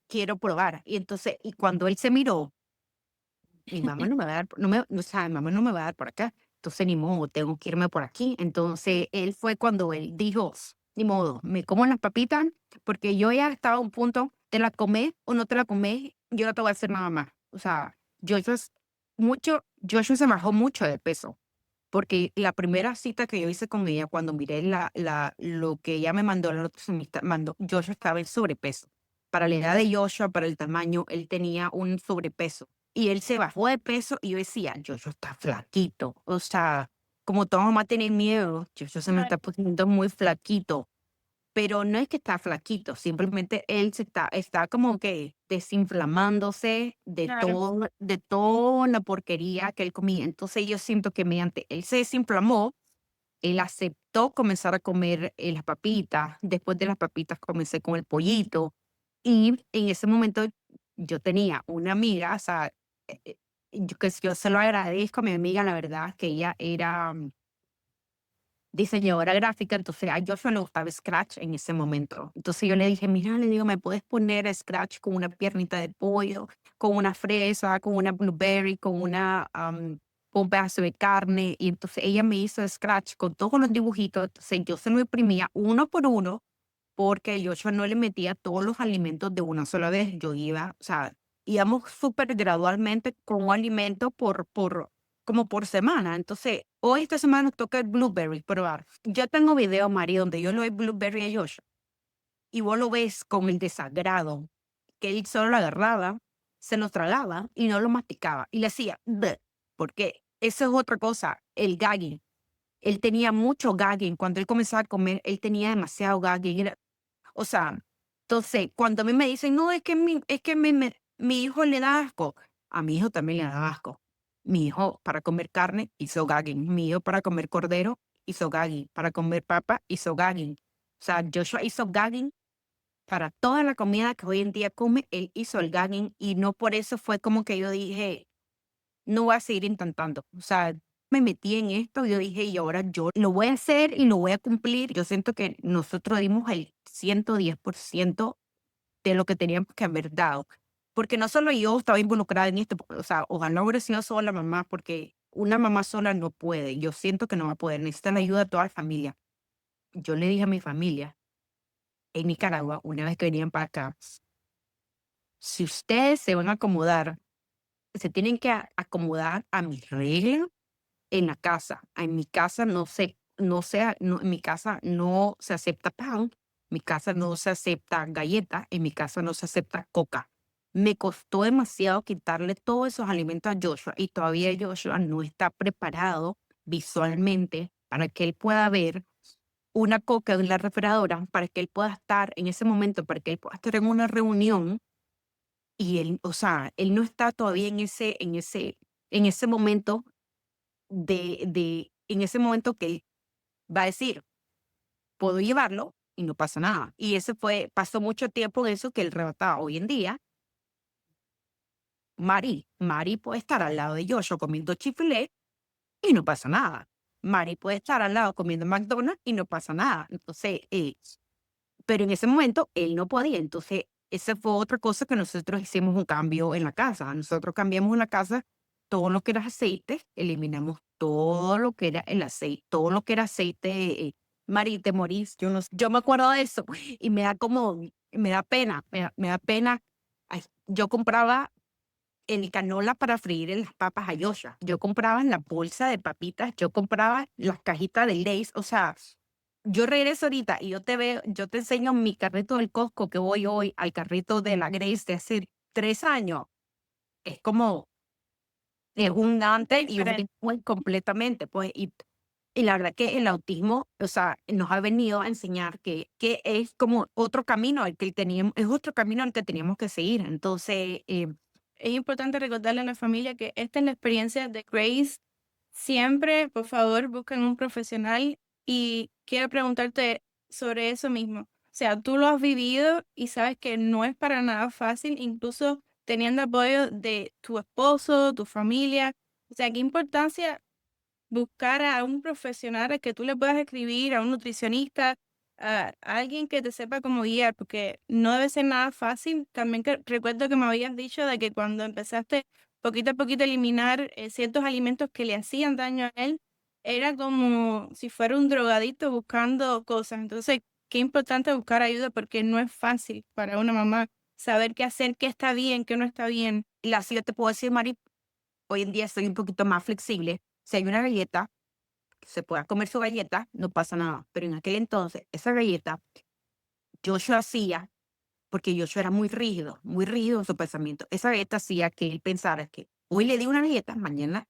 quiero probar. Y entonces, y cuando él se miró, mi mamá no me va a dar, o sea, mi mamá no me va a dar por acá. Entonces, ni modo, tengo que irme por aquí. Entonces, él fue cuando él dijo, ni modo, me como las papitas, porque yo ya estaba a un punto, te la comes o no te la comes, yo no te voy a hacer nada más. O sea, Joshua se bajó mucho de peso, porque la primera cita que yo hice con ella, cuando miré lo que ella me mandó, la nutricionista mandó, Joshua estaba en sobrepeso. Para la edad de Joshua, para el tamaño, él tenía un sobrepeso. Y él se bajó de peso y yo decía, Joshua está flaquito. O sea, como toda mamá tiene miedo, Joshua se me está Claro, poniendo muy flaquito. Pero no es que está flaquito, simplemente él está como que desinflamándose claro, de toda la porquería que él comía. Entonces yo siento que mediante él se desinflamó, él aceptó comenzar a comer las papitas. Después de las papitas comencé con el pollito. Y en ese momento yo tenía una amiga, o sea, yo se lo agradezco a mi amiga, la verdad, que ella era diseñadora gráfica, entonces a Joshua le gustaba Scratch en ese momento. Entonces yo le dije, mira, le digo, ¿me puedes poner Scratch con una piernita de pollo, con una fresa, con una blueberry, con un pedazo de carne? Y entonces ella me hizo Scratch con todos los dibujitos. Entonces yo se lo imprimía uno por uno porque Joshua no le metía todos los alimentos de una sola vez. Yo iba, o sea, íbamos súper gradualmente con un alimento como por semana. Entonces, hoy esta semana nos toca el blueberry, probar. Yo tengo video, Mari, donde yo le doy blueberry a Joshua y vos lo ves con el desagrado, que él solo lo agarraba, se lo tragaba y no lo masticaba y le hacía, "Bleh", porque eso es otra cosa, el gagging. Él tenía mucho gagging. Cuando él comenzaba a comer, él tenía demasiado gagging. O sea, entonces, cuando a mí me dicen: "No, es que mi hijo le da asco", a mi hijo también le da asco. Mi hijo para comer carne hizo gagging, mi hijo para comer cordero hizo gagging, para comer papa hizo gagging. O sea, Joshua hizo gagging para toda la comida que hoy en día come, él hizo el gagging, y no por eso fue como que yo dije: "No voy a seguir intentando". O sea, me metí en esto, yo dije: "Y ahora yo lo voy a hacer y lo voy a cumplir". Yo siento que nosotros dimos el 110% de lo que teníamos que haber dado. Porque no solo yo estaba involucrada en esto, o sea, ojalá hubiera sido sola la mamá, porque una mamá sola no puede. Yo siento que no va a poder, necesita la ayuda de toda la familia. Yo le dije a mi familia en Nicaragua, una vez que venían para acá, si ustedes se van a acomodar, se tienen que acomodar a mis reglas en la casa. En mi casa en mi casa no se acepta pan, en mi casa no se acepta galleta, en mi casa no se acepta coca. Me costó demasiado quitarle todos esos alimentos a Joshua y todavía Joshua no está preparado visualmente para que él pueda ver una coca en la refrigeradora, para que él pueda estar en ese momento, para que él pueda estar en una reunión y él, o sea, él no está todavía en ese momento en ese momento que él va a decir, puedo llevarlo y no pasa nada. Y pasó mucho tiempo en eso que él rebataba. Hoy en día, Mari puede estar al lado de Joshua comiendo chifle y no pasa nada. Mari puede estar al lado comiendo McDonald's y no pasa nada. Entonces, pero en ese momento él no podía. Entonces, esa fue otra cosa que nosotros hicimos un cambio en la casa. Nosotros cambiamos en la casa todo lo que era aceite, eliminamos todo lo que era el aceite, todo lo que era aceite, Mari, te morís. Yo me acuerdo de eso y me da pena, me da pena. Ay, yo compraba el canola para freír en las papas a Joshua. Yo compraba en la bolsa de papitas, yo compraba las cajitas de Lay's, o sea, yo regreso ahorita y yo te enseño mi carrito del Costco que voy hoy al carrito de la Grace de hace 3 años. Es como, es un antes y un diferente. después completamente, pues, y la verdad que el autismo, o sea, nos ha venido a enseñar que es como otro camino al que teníamos, es otro camino al que teníamos que seguir. Entonces, Es importante recordarle a la familia que esta es la experiencia de Grace. Siempre, por favor, busquen un profesional y quiero preguntarte sobre eso mismo. O sea, tú lo has vivido y sabes que no es para nada fácil, incluso teniendo apoyo de tu esposo, tu familia. O sea, qué importancia buscar a un profesional al que tú le puedas escribir, a un nutricionista, a alguien que te sepa cómo guiar, porque no debe ser nada fácil. También que recuerdo que me habías dicho de que cuando empezaste poquito a poquito a eliminar ciertos alimentos que le hacían daño a él, era como si fuera un drogadito buscando cosas. Entonces, qué importante buscar ayuda porque no es fácil para una mamá saber qué hacer, qué está bien, qué no está bien. la sí yo te puedo decir, Mari, hoy en día soy un poquito más flexible. Si hay una galleta, que se pueda comer su galleta, no pasa nada. Pero en aquel entonces, esa galleta, Joshua hacía, porque Joshua era muy rígido en su pensamiento. Esa galleta hacía que él pensara que hoy le di una galleta, mañana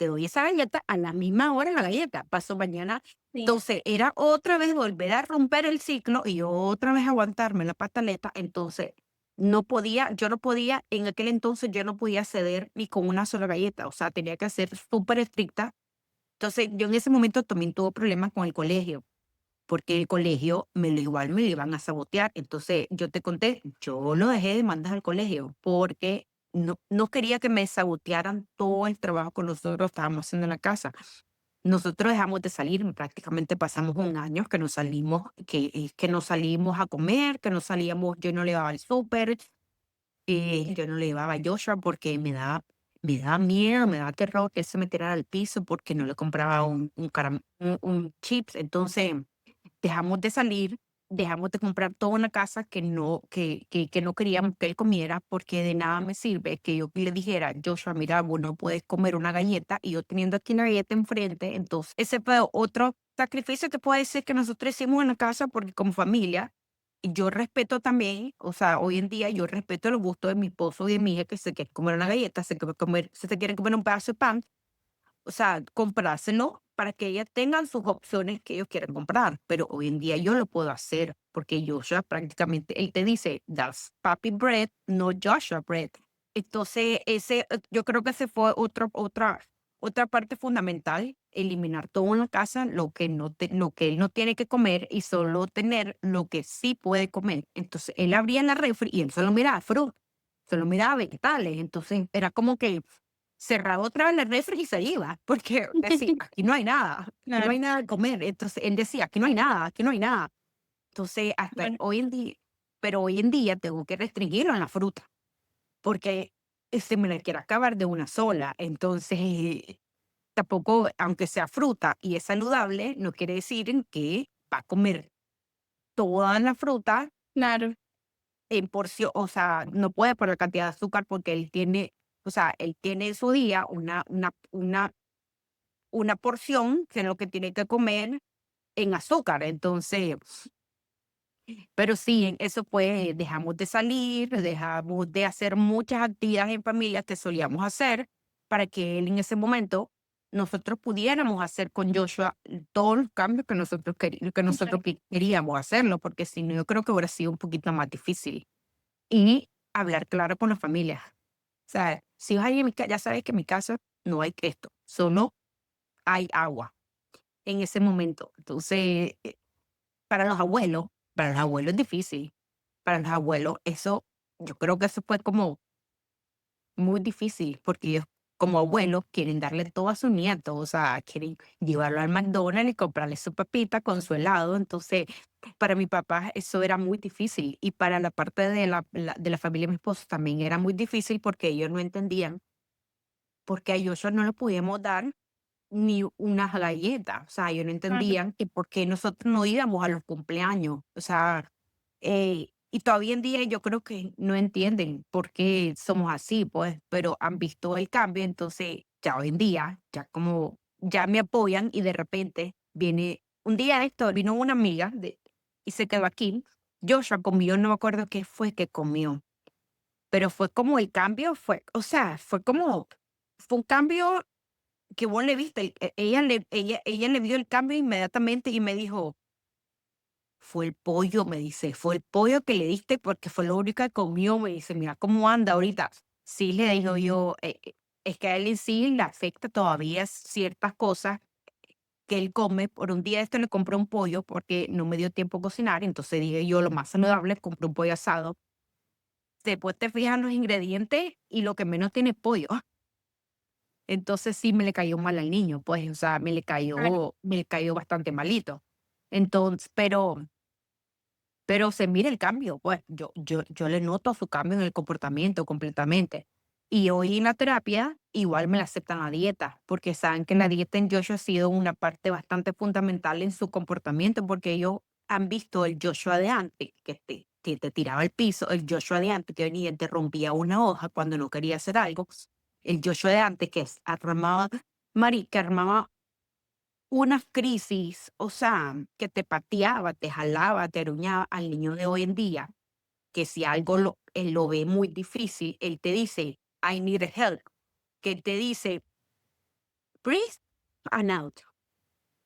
te doy esa galleta a la misma hora la galleta, pasó mañana. Sí. Entonces era otra vez volver a romper el ciclo y otra vez aguantarme la pataleta. Entonces yo no podía, en aquel entonces yo no podía ceder ni con una sola galleta, o sea, tenía que ser súper estricta. Entonces yo en ese momento también tuve problemas con el colegio porque el colegio igual me lo iban a sabotear. Entonces, yo te conté, yo lo dejé de mandar al colegio porque no quería que me sabotearan todo el trabajo que nosotros estábamos haciendo en la casa. Nosotros dejamos de salir, prácticamente pasamos un año que no salimos, que no salimos a comer, que no salíamos, yo no le iba al súper, yo no le llevaba a Joshua porque me daba miedo, me daba terror que él se me tirara al piso porque no le compraba un chips. Entonces, dejamos de salir, dejamos de comprar toda una casa que no queríamos que él comiera, porque de nada me sirve que yo le dijera, Joshua, mira, vos no puedes comer una galleta y yo teniendo aquí una galleta enfrente. Entonces, ese fue otro sacrificio que puede decir que nosotros hicimos en la casa, porque como familia, y yo respeto también, o sea, hoy en día yo respeto los gustos de mi esposo y de mi hija que se quieren comer una galleta, se quieren comer un pedazo de pan, o sea, comprárselo para que ellas tengan sus opciones que ellos quieren comprar. Pero hoy en día yo lo puedo hacer porque Joshua prácticamente, él te dice, that's papi bread, no Joshua bread. Entonces, yo creo que ese fue otra parte fundamental, eliminar todo en la casa, lo que él no tiene que comer y solo tener lo que sí puede comer. Entonces, él abría la refri y él solo miraba fruta, solo miraba vegetales. Entonces, era como que cerraba otra vez la refri y se iba, porque decía, aquí no Claro. hay nada de comer. Entonces él decía, aquí no hay nada, aquí no hay nada. Entonces, hasta Bueno, hoy en día, pero hoy en día tengo que restringirlo en la fruta, porque se me la quiere acabar de una sola. Entonces, tampoco, aunque sea fruta y es saludable, no quiere decir que va a comer toda la fruta claro. en porción, o sea, no puede poner cantidad de azúcar porque él tiene, o sea, él tiene en su día una porción que es lo que tiene que comer en azúcar. Entonces, pero sí, en eso pues dejamos de salir, dejamos de hacer muchas actividades en familia que solíamos hacer para que él en ese momento nosotros pudiéramos hacer con Joshua todos los cambios que nosotros queríamos hacerlo, porque si no, yo creo que hubiera sido un poquito más difícil. Y hablar claro con la familia. O sea, si vas ahí en mi casa, ya sabes que en mi casa no hay esto, solo hay agua en ese momento. Entonces, para los abuelos es difícil. Para los abuelos, eso, yo creo que eso fue como muy difícil, porque ellos como abuelos quieren darle todo a su nieto, o sea, quieren llevarlo al McDonald's y comprarle su papita con su helado. Entonces, para mi papá eso era muy difícil y para la parte de la familia de mi esposo también era muy difícil porque ellos no entendían por qué a Joshua no le podíamos dar ni unas galletas. O sea, ellos no Claro. entendían que por qué nosotros no íbamos a los cumpleaños. O sea, y todavía en día yo creo que no entienden por qué somos así, pues, pero han visto el cambio. Entonces, ya hoy en día, ya como, ya me apoyan y de repente viene, un día de esto, vino una amiga y se quedó aquí. Joshua comió, no me acuerdo qué fue que comió, pero fue como el cambio, o sea, fue un cambio que vos le viste, ella le vio el cambio inmediatamente y me dijo: "Fue el pollo", me dice, "fue el pollo que le diste porque fue lo único que comió", me dice, "mira cómo anda ahorita". Sí, le digo yo, es que a él en sí le afecta todavía ciertas cosas que él come. Por un día le compré un pollo porque no me dio tiempo a cocinar, entonces dije yo, lo más saludable, compré un pollo asado. Después te fijas en los ingredientes y lo que menos tiene es pollo. Entonces sí me le cayó mal al niño, pues, o sea, Claro. me le cayó bastante malito. Entonces, pero se mira el cambio, pues, yo le noto su cambio en el comportamiento completamente. Y hoy en la terapia igual me la aceptan la dieta, porque saben que la dieta en Joshua ha sido una parte bastante fundamental en su comportamiento, porque ellos han visto el Joshua de antes, que te tiraba al piso, el Joshua de antes que venía y te rompía una hoja cuando no quería hacer algo, el Joshua de antes que armaba unas crisis, o sea, que te pateaba, te jalaba, te aruñaba. Al niño de hoy en día, que si algo él lo ve muy difícil, él te dice, I need help, que él te dice, breathe and out,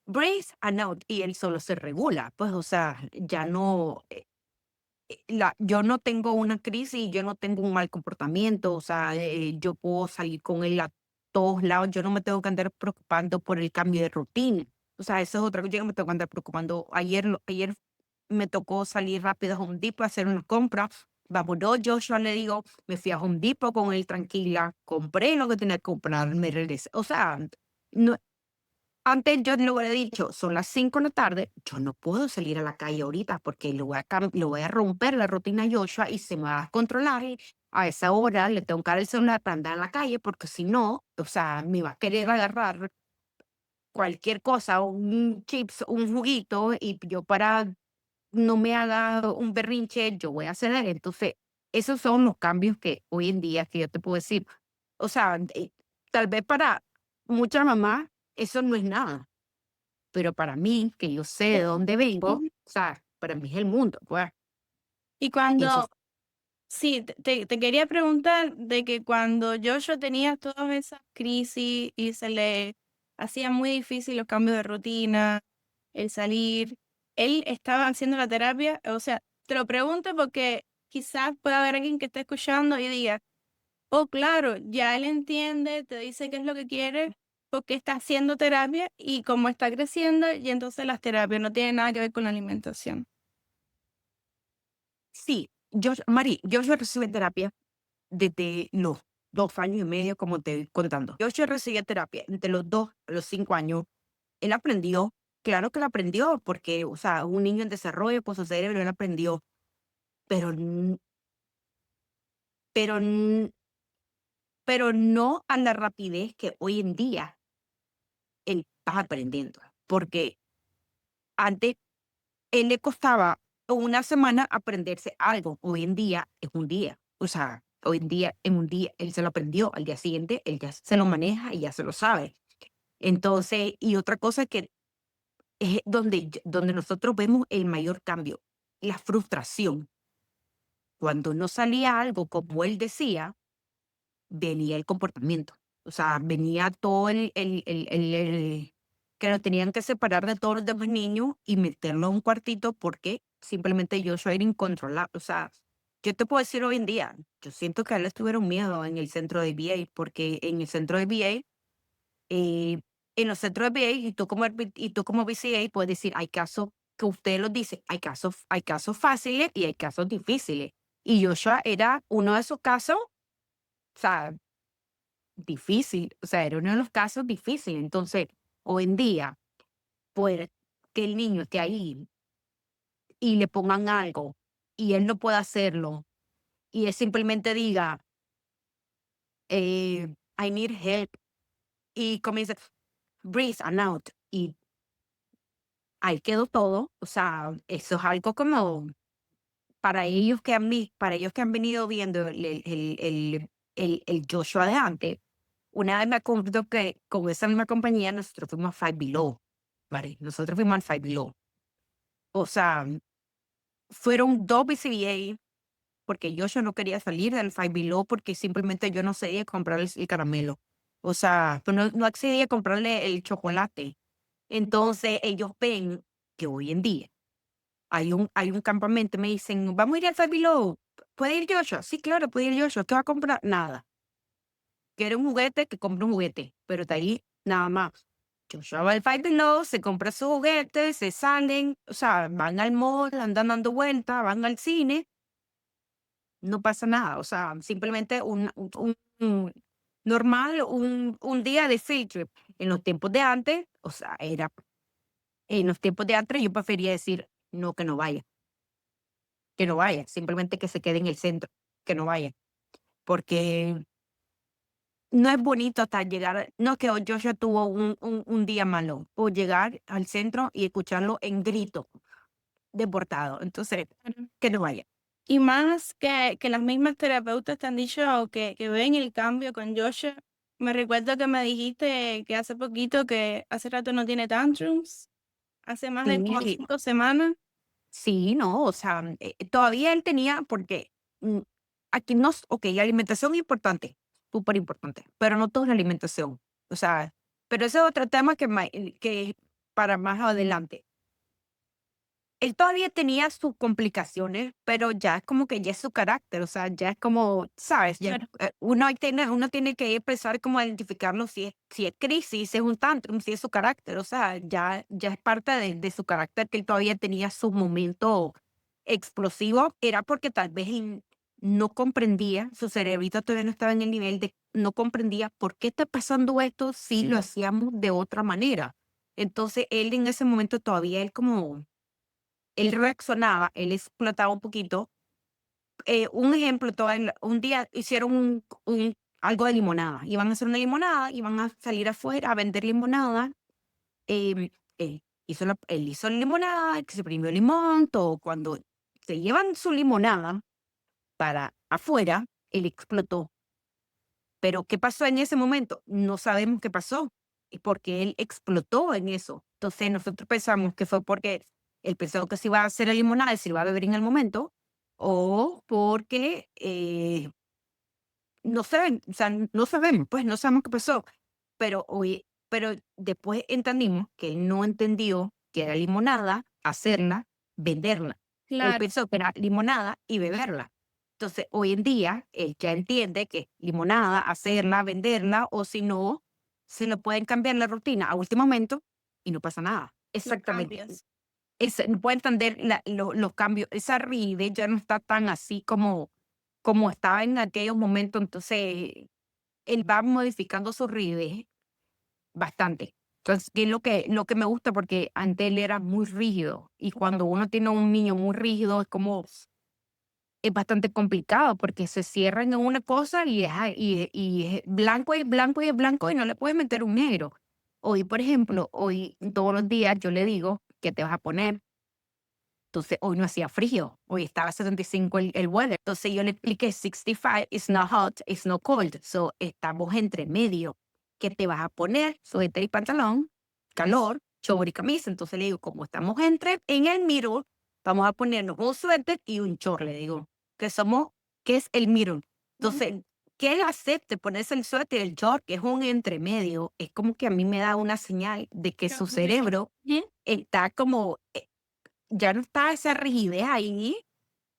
breathe and out, y él solo se regula, pues, o sea, ya no, yo no tengo una crisis, yo no tengo un mal comportamiento, o sea, yo puedo salir con él a todos lados, yo no me tengo que andar preocupando por el cambio de rutina. O sea, eso es otra cosa, yo no me tengo que andar preocupando. Ayer me tocó salir rápido a Home Depot a hacer una compra. Vámonos, Joshua le digo, me fui a Home Depot con él tranquila, compré lo que tenía que comprar, me regresé. O sea, no, antes yo le hubiera dicho, son las 5 de la tarde, yo no puedo salir a la calle ahorita porque le voy a romper la rutina a Joshua y se me va a controlar. Y a esa hora le tengo que dar el celular para andar en la calle porque si no, o sea, me va a querer agarrar cualquier cosa, un chips, un juguito, y yo para no me haga un berrinche, yo voy a ceder. Entonces, esos son los cambios que hoy en día que yo te puedo decir. O sea, tal vez para muchas mamás eso no es nada, pero para mí, que yo sé de dónde vengo, Ujú. o sea, para mí es el mundo, pues. Y Y eso cuando, sí, te quería preguntar de que cuando Joshua tenía todas esas crisis y se le hacía muy difícil los cambios de rutina, el salir, él estaba haciendo la terapia, o sea, te lo pregunto porque quizás pueda haber alguien que esté escuchando y diga, oh, claro, ya él entiende, te dice qué es lo que quiere, porque está haciendo terapia y como está creciendo, y entonces las terapias no tienen nada que ver con la alimentación. sí, yo recibo terapia desde los 2 años y medio, como te estoy contando. Yo recibí terapia entre los 2 a los 5 años. Él aprendió, claro que lo aprendió, porque, o sea, un niño en desarrollo con su cerebro, él aprendió, pero, pero, pero no a la rapidez que hoy en día él está aprendiendo. Porque antes él le costaba una semana aprenderse algo, hoy en día es un día. O sea, hoy en día, en un día, él se lo aprendió, al día siguiente, él ya se lo maneja y ya se lo sabe. Entonces, y otra cosa que es donde nosotros vemos el mayor cambio, la frustración. Cuando no salía algo como él decía, venía el comportamiento. O sea, venía todo que lo tenían que separar de todos los demás niños y meterlo a un cuartito porque simplemente yo soy incontrolable. O sea, yo te puedo decir hoy en día, yo siento que a él le tuvieron miedo en el centro de VA, porque en el centro de VA, eh, en los centros de VA, y tú como BCA puedes decir, hay casos que usted los dice, hay casos fáciles y hay casos difíciles. Y Joshua era uno de esos casos, o sea, difícil, o sea, era uno de los casos difíciles. Entonces, hoy en día, pues, que el niño esté ahí y le pongan algo y él no pueda hacerlo y él simplemente diga, I need help, y comienza, breathe and out, y ahí quedó todo. O sea, eso es algo como para ellos que han venido viendo el Joshua de antes. Una vez me acuerdo que con esa misma compañía nosotros fuimos a Five Below, ¿vale? Nosotros fuimos al Five Below. O sea, fueron 2 BCBA, porque Joshua no quería salir del Five Below porque simplemente yo no accedía comprarle el caramelo. O sea, pues no accedía a comprarle el chocolate. Entonces, ellos ven que hoy en día hay un campamento, me dicen: "Vamos a ir al Five Below, ¿puede ir Joshua?". Sí, claro, puede ir Joshua, ¿qué va a comprar? Nada. Quiere un juguete, que compre un juguete, pero de ahí nada más. Joshua va al Five Below, se compra su juguete, se salen, o sea, van al mall, andan dando vueltas, van al cine, no pasa nada. O sea, simplemente un normal, un día de field trip. En los tiempos de antes, o sea, en los tiempos de antes yo prefería decir: "No, que no vaya, simplemente que se quede en el centro, que no vaya". Porque no es bonito hasta llegar, no, que Joshua tuvo un día malo, o llegar al centro y escucharlo en grito, deportado. Entonces, Claro. que no vaya. Y más que las mismas terapeutas te han dicho que ven el cambio con Joshua. Me recuerdo que me dijiste que hace poquito que hace rato no tiene tantrums, hace más de como Sí, 5 semanas. sí, no, o sea, todavía él tenía, porque aquí no, ok, la alimentación es importante, súper importante, pero no todo es la alimentación. O sea, Pero ese es otro tema que para más adelante. Él todavía tenía sus complicaciones, pero ya es como que ya es su carácter, o sea, ya es como, ¿sabes? Ya, Claro, uno tiene que empezar como a identificarlo si es crisis, si es un tantrum, si es su carácter, o sea, ya es parte de su carácter que él todavía tenía su momento explosivo, era porque tal vez él no comprendía, su cerebrito todavía no estaba en el nivel de, no comprendía por qué está pasando esto si lo hacíamos de otra manera. Entonces, él en ese momento todavía, él reaccionaba, él explotaba un poquito. Un ejemplo, un día hicieron algo de limonada. Iban a hacer una limonada, iban a salir afuera a vender limonada. em, él hizo la limonada, que se exprimió limón, todo. Cuando se llevan su limonada para afuera, él explotó. Pero ¿qué pasó en ese momento? No sabemos qué pasó. Y porque él explotó en eso. Entonces nosotros pensamos que fue porque él pensó que se iba a hacer la limonada y se iba a beber en el momento, o porque no saben, o sea, no sabemos, pues no sabemos qué pasó. Pero después entendimos que él no entendió que era limonada, hacerla, venderla. Él claro, pensó que era limonada y beberla. Entonces, hoy en día, él ya entiende que limonada, hacerla, venderla, o si no, se le pueden cambiar la rutina a último momento y no pasa nada. los Exactamente. cambios. No puede entender los cambios. Esa rigidez ya no está tan así como estaba en aquellos momentos. Entonces, él va modificando su rigidez bastante. Entonces, que es lo que me gusta porque antes él era muy rígido y cuando uno tiene un niño muy rígido es bastante complicado porque se cierran en una cosa y es blanco y blanco y es blanco y no le puedes meter un negro. Hoy, por ejemplo, hoy todos los días yo le digo que te vas a poner. Entonces, hoy no hacía frío, hoy estaba 75 el weather. Entonces, yo le expliqué 65, it's not hot, it's not cold. So, estamos entre medio. ¿Qué te vas a poner? Suéter y pantalón, calor, short y camisa. Entonces, le digo, como estamos en el middle, vamos a ponernos un suéter y un short, le digo, que somos, que es el middle. Ujú, Entonces, que él acepte ponerse el suéter y el short, que es un entremedio, es como que a mí me da una señal de que su cambio. cerebro Ujú, está como ya no está esa rigidez ahí,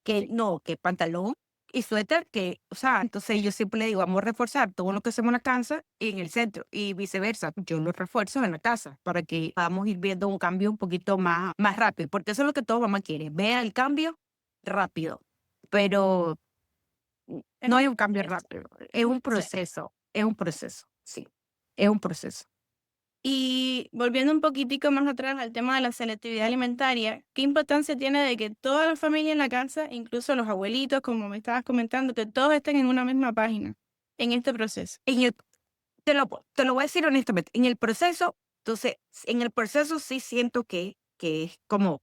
que no, que pantalón y suéter, que, o sea, entonces yo siempre le digo, vamos a reforzar todo lo que hacemos en la casa en el centro y viceversa. Yo lo refuerzo en la casa para que podamos ir viendo un cambio un poquito más rápido, porque eso es lo que todo mamá quiere, vea el cambio rápido, pero es no un hay un cambio proceso. rápido, Sí. es un proceso, sí, es un proceso. Y volviendo un poquitico más atrás al tema de la selectividad alimentaria, ¿qué importancia tiene de que toda la familia en la casa, incluso los abuelitos, como me estabas comentando, que todos estén en una misma página en este proceso? En el te lo voy a decir honestamente, en el proceso sí siento que es como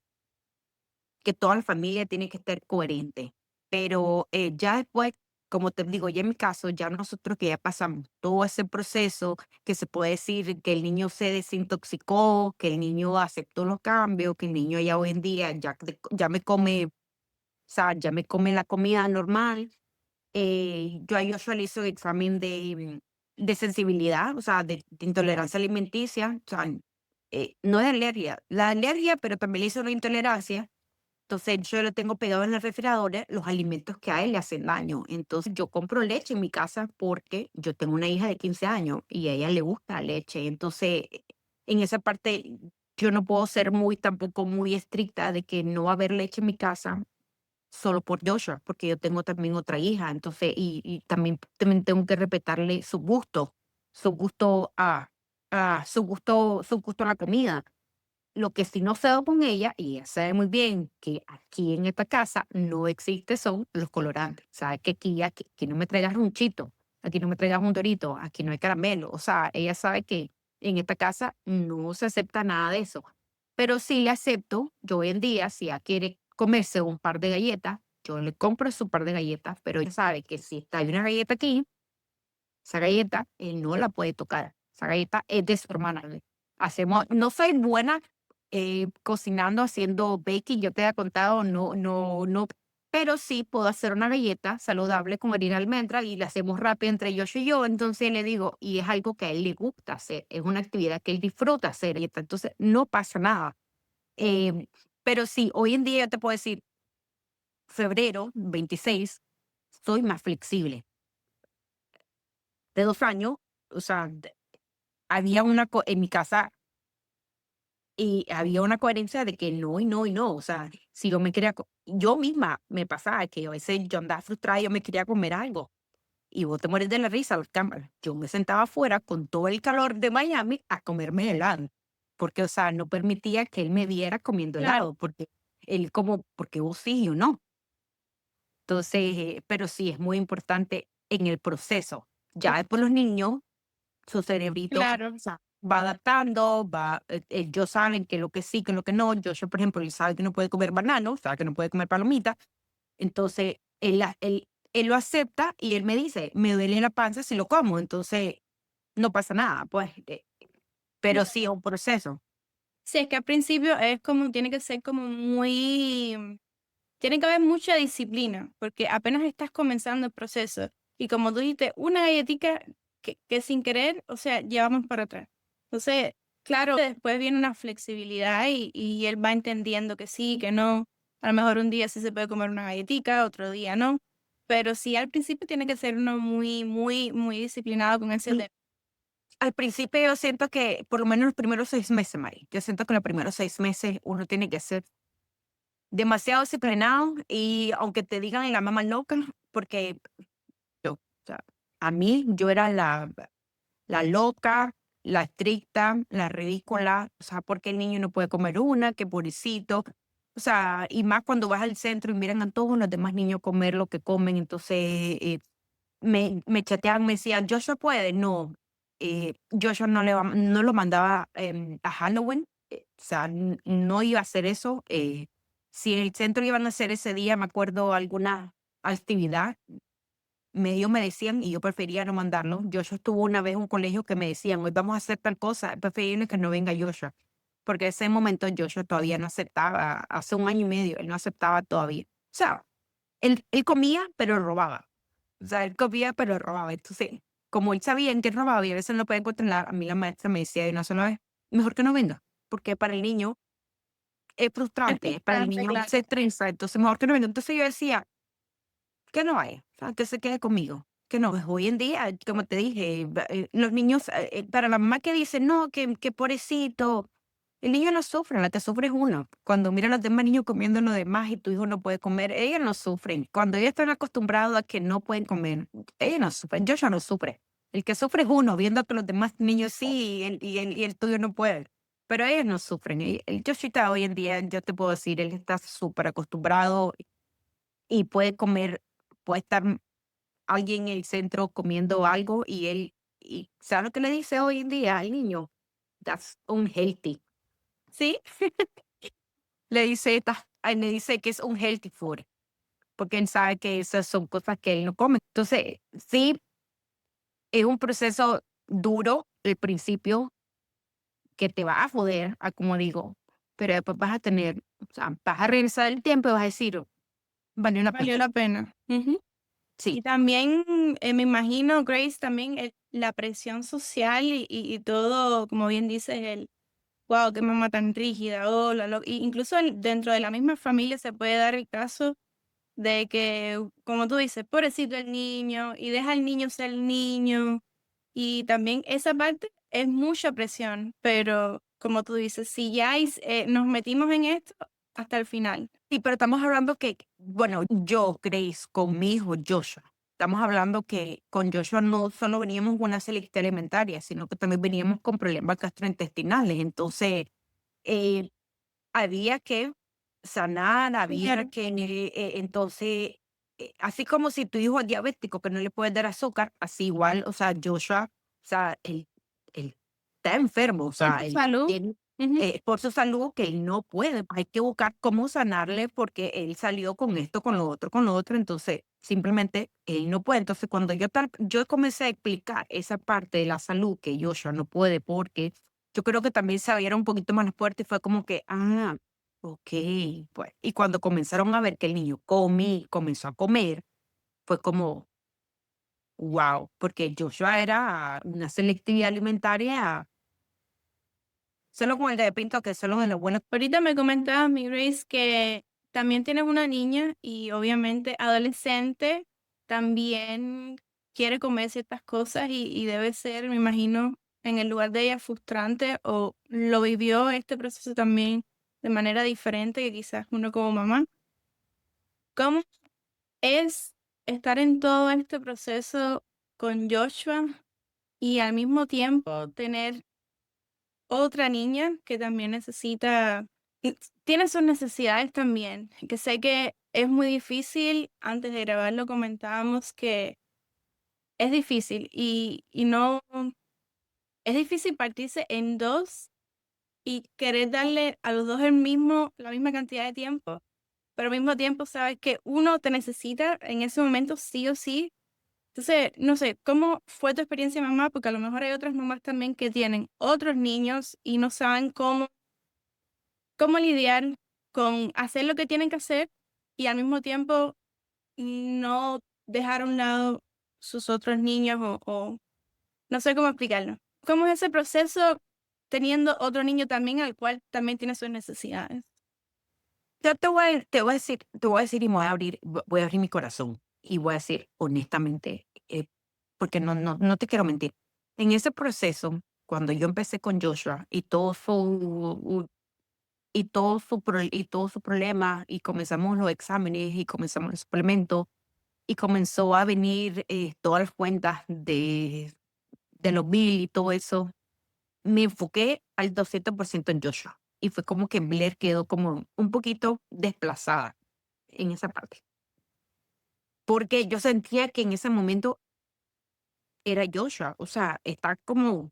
que toda la familia tiene que estar coherente, pero, ya después, como te digo, ya en mi caso, ya nosotros que ya pasamos todo ese proceso, que se puede decir que el niño se desintoxicó, que el niño aceptó los cambios, que el niño ya hoy en día ya me come, o sea, ya me come la comida normal. Yo a Joshua le hice un examen de sensibilidad, o sea, de intolerancia alimenticia, o sea, no de alergia, la alergia, pero también le hice una intolerancia. Entonces yo lo tengo pegado en el refrigerador, los alimentos que a él le hacen daño. Entonces yo compro leche en mi casa porque yo tengo una hija de 15 años y a ella le gusta la leche. Entonces, en esa parte yo no puedo ser tampoco muy estricta de que no va a haber leche en mi casa solo por Joshua, porque yo tengo también otra hija, entonces, y también tengo que respetarle su gusto a la comida. Lo que sí no cedo con ella, y ella sabe muy bien que aquí en esta casa no existe son los colorantes. Sabe que aquí no me traigas un chito, aquí no me traigas un dorito, aquí no hay caramelo. O sea, ella sabe que en esta casa no se acepta nada de eso. Pero sí le acepto, yo hoy en día, si ella quiere comerse un par de galletas, yo le compro su par de galletas, pero ella sabe que si hay una galleta aquí, esa galleta él no la puede tocar. Esa galleta es de su hermana. No soy buena cocinando, haciendo baking, yo te he contado, no, no, no, pero sí puedo hacer una galleta saludable con harina de almendra y la hacemos rápido entre Joshua y yo. Entonces le digo, y es algo que a él le gusta hacer, es una actividad que él disfruta hacer, y entonces no pasa nada. Em, pero sí, hoy en día yo te puedo decir, febrero 26, soy más flexible. De 2 años, o sea, había en mi casa y había una coherencia de que no y no y no. O sea, si yo me quería, yo misma me pasaba que a veces yo andaba frustrada y yo me quería comer algo. Y vos te mueres de la risa al cámara. Yo me sentaba afuera con todo el calor de Miami a comerme helado. Porque, o sea, no permitía que él me viera comiendo Claro, helado. Porque él como, porque vos sí y yo no. Entonces, pero sí es muy importante en el proceso. Ya después los niños, su cerebrito, claro. o sea, va adaptando, ellos saben que lo que sí, que lo que no. Yo, por ejemplo, él sabe que no puede comer banano, sabe que no puede comer palomitas. Entonces, él lo acepta y él me dice, me duele la panza si lo como. Entonces, no pasa nada, pues. Pero sí es un proceso. Sí, es que al principio es como, tiene que ser como muy, tiene que haber mucha disciplina, porque apenas estás comenzando el proceso. Y como tú dijiste, una galletita que sin querer, o sea, llevamos para atrás. Entonces, claro, después viene una flexibilidad y él va entendiendo que sí, que no. A lo mejor un día sí se puede comer una galletita, otro día no. Pero sí, al principio tiene que ser uno muy, muy, muy disciplinado con ese Y tema. al principio yo siento que, por lo menos los primeros 6 meses, Mari, yo siento que los primeros 6 meses uno tiene que ser demasiado disciplinado y aunque te digan la mamá loca, porque yo, o sea, a mí yo era la loca, la estricta, la ridícula, o sea, porque el niño no puede comer una, que pobrecito. O sea, y más cuando vas al centro y miran a todos los demás niños comer lo que comen, entonces me chateaban, me decían, Joshua puede, no, Joshua no lo mandaba a Halloween, o sea, no iba a hacer eso. Si en el centro iban a hacer ese día, me acuerdo alguna actividad, ellos me decían y yo prefería no mandarlo. Joshua estuvo una vez en un colegio que me decían, hoy vamos a hacer tal cosa, es preferible que no venga Joshua, porque en ese momento Joshua todavía no aceptaba, hace 1 año y medio, él no aceptaba todavía. O sea, él comía, pero robaba. O sea, él comía, pero robaba. Entonces, como él sabía en qué robaba y a veces no lo podía encontrar, a mí la maestra me decía de una sola vez, mejor que no venga, porque para el niño es Es frustrante, para el frustrante, niño claro. se estresa, entonces mejor que no venga. Entonces yo decía, que no vaya, o sea, que se quede conmigo. Que no, pues hoy en día, como te dije, los niños, para la mamá que dice, no, que pobrecito, el niño no sufre, la que sufre es uno. Cuando mira a los demás niños comiendo lo demás y tu hijo no puede comer, ellos no sufren. Cuando ellos están acostumbrados a que no pueden comer, ellos no sufren, yo ya no sufre. El que sufre es uno, viendo que los demás niños sí y el tuyo no puede. Pero ellos no sufren. El Yoshita hoy en día, yo te puedo decir, él está súper acostumbrado y puede comer, puede estar alguien en el centro comiendo algo y él, y ¿sabe lo que le dice hoy en día al niño? That's unhealthy. Sí, Le dice que es un healthy food, porque él sabe que esas son cosas que él no come. Entonces, sí, es un proceso duro al principio que te va a joder, como digo, pero después vas a tener, o sea, vas a regresar el tiempo y vas a decir, valió la valió pena. la pena. Ujú. Sí, Y también me imagino, Grace, también la presión social y todo, como bien dices, el wow, qué mamá tan rígida, oh, incluso dentro de la misma familia se puede dar el caso de que, como tú dices, pobrecito el niño, y deja al niño ser el niño, y también esa parte es mucha presión, pero como tú dices, si ya nos metimos en esto hasta el final. sí, pero estamos hablando que, bueno, yo, Grace, con mi hijo Joshua, estamos hablando que con Joshua no solo veníamos con una celeste alimentaria, sino que también veníamos con problemas gastrointestinales. Entonces, eh, había que sanar, había Claro. que, entonces, así como si tu hijo es diabético, que no le puedes dar azúcar, así igual, o sea, Joshua, o sea, él está enfermo, o Por sea, tu él salud. tiene, Ujú. por su salud que él no puede, hay que buscar cómo sanarle porque él salió con esto, con lo otro, entonces simplemente él no puede. Entonces, cuando yo comencé a explicar esa parte de la salud que Joshua no puede porque yo creo que también se abrieron un poquito más las puertas y fue como que, ah. Ok, pues, y cuando comenzaron a ver que el niño comenzó a comer, fue como, wow, porque Joshua era una selectividad alimentaria, solo con el de pinto, que solo de lo bueno. Ahorita me comentabas, mi Grace, que también tienes una niña y obviamente adolescente, también quiere comer ciertas cosas y debe ser, me imagino, en el lugar de ella frustrante o lo vivió este proceso también de manera diferente que quizás uno como mamá. ¿Cómo es estar en todo este proceso con Joshua y al mismo tiempo tener otra niña que también necesita, y tiene sus necesidades también, que sé que es muy difícil, antes de grabar lo comentábamos que es difícil y no, es difícil partirse en dos y querer darle a los dos la misma cantidad de tiempo, pero al mismo tiempo sabes que uno te necesita en ese momento sí o sí. Entonces, no sé, ¿cómo fue tu experiencia, mamá? Porque a lo mejor hay otras mamás también que tienen otros niños y no saben cómo lidiar con hacer lo que tienen que hacer y al mismo tiempo no dejar a un lado sus otros niños o no sé cómo explicarlo. ¿Cómo es ese proceso teniendo otro niño también al cual también tiene sus necesidades? Yo te voy a decir y me voy a abrir mi corazón y voy a decir honestamente, porque no te quiero mentir. En ese proceso, cuando yo empecé con Joshua y todo su problema, y comenzamos los exámenes y comenzamos el suplemento, y comenzó a venir todas las cuentas de los bill y todo eso, me enfoqué al 200% en Joshua. Y fue como que Blair quedó como un poquito desplazada en esa parte. Porque yo sentía que en ese momento era Joshua. O sea, está como,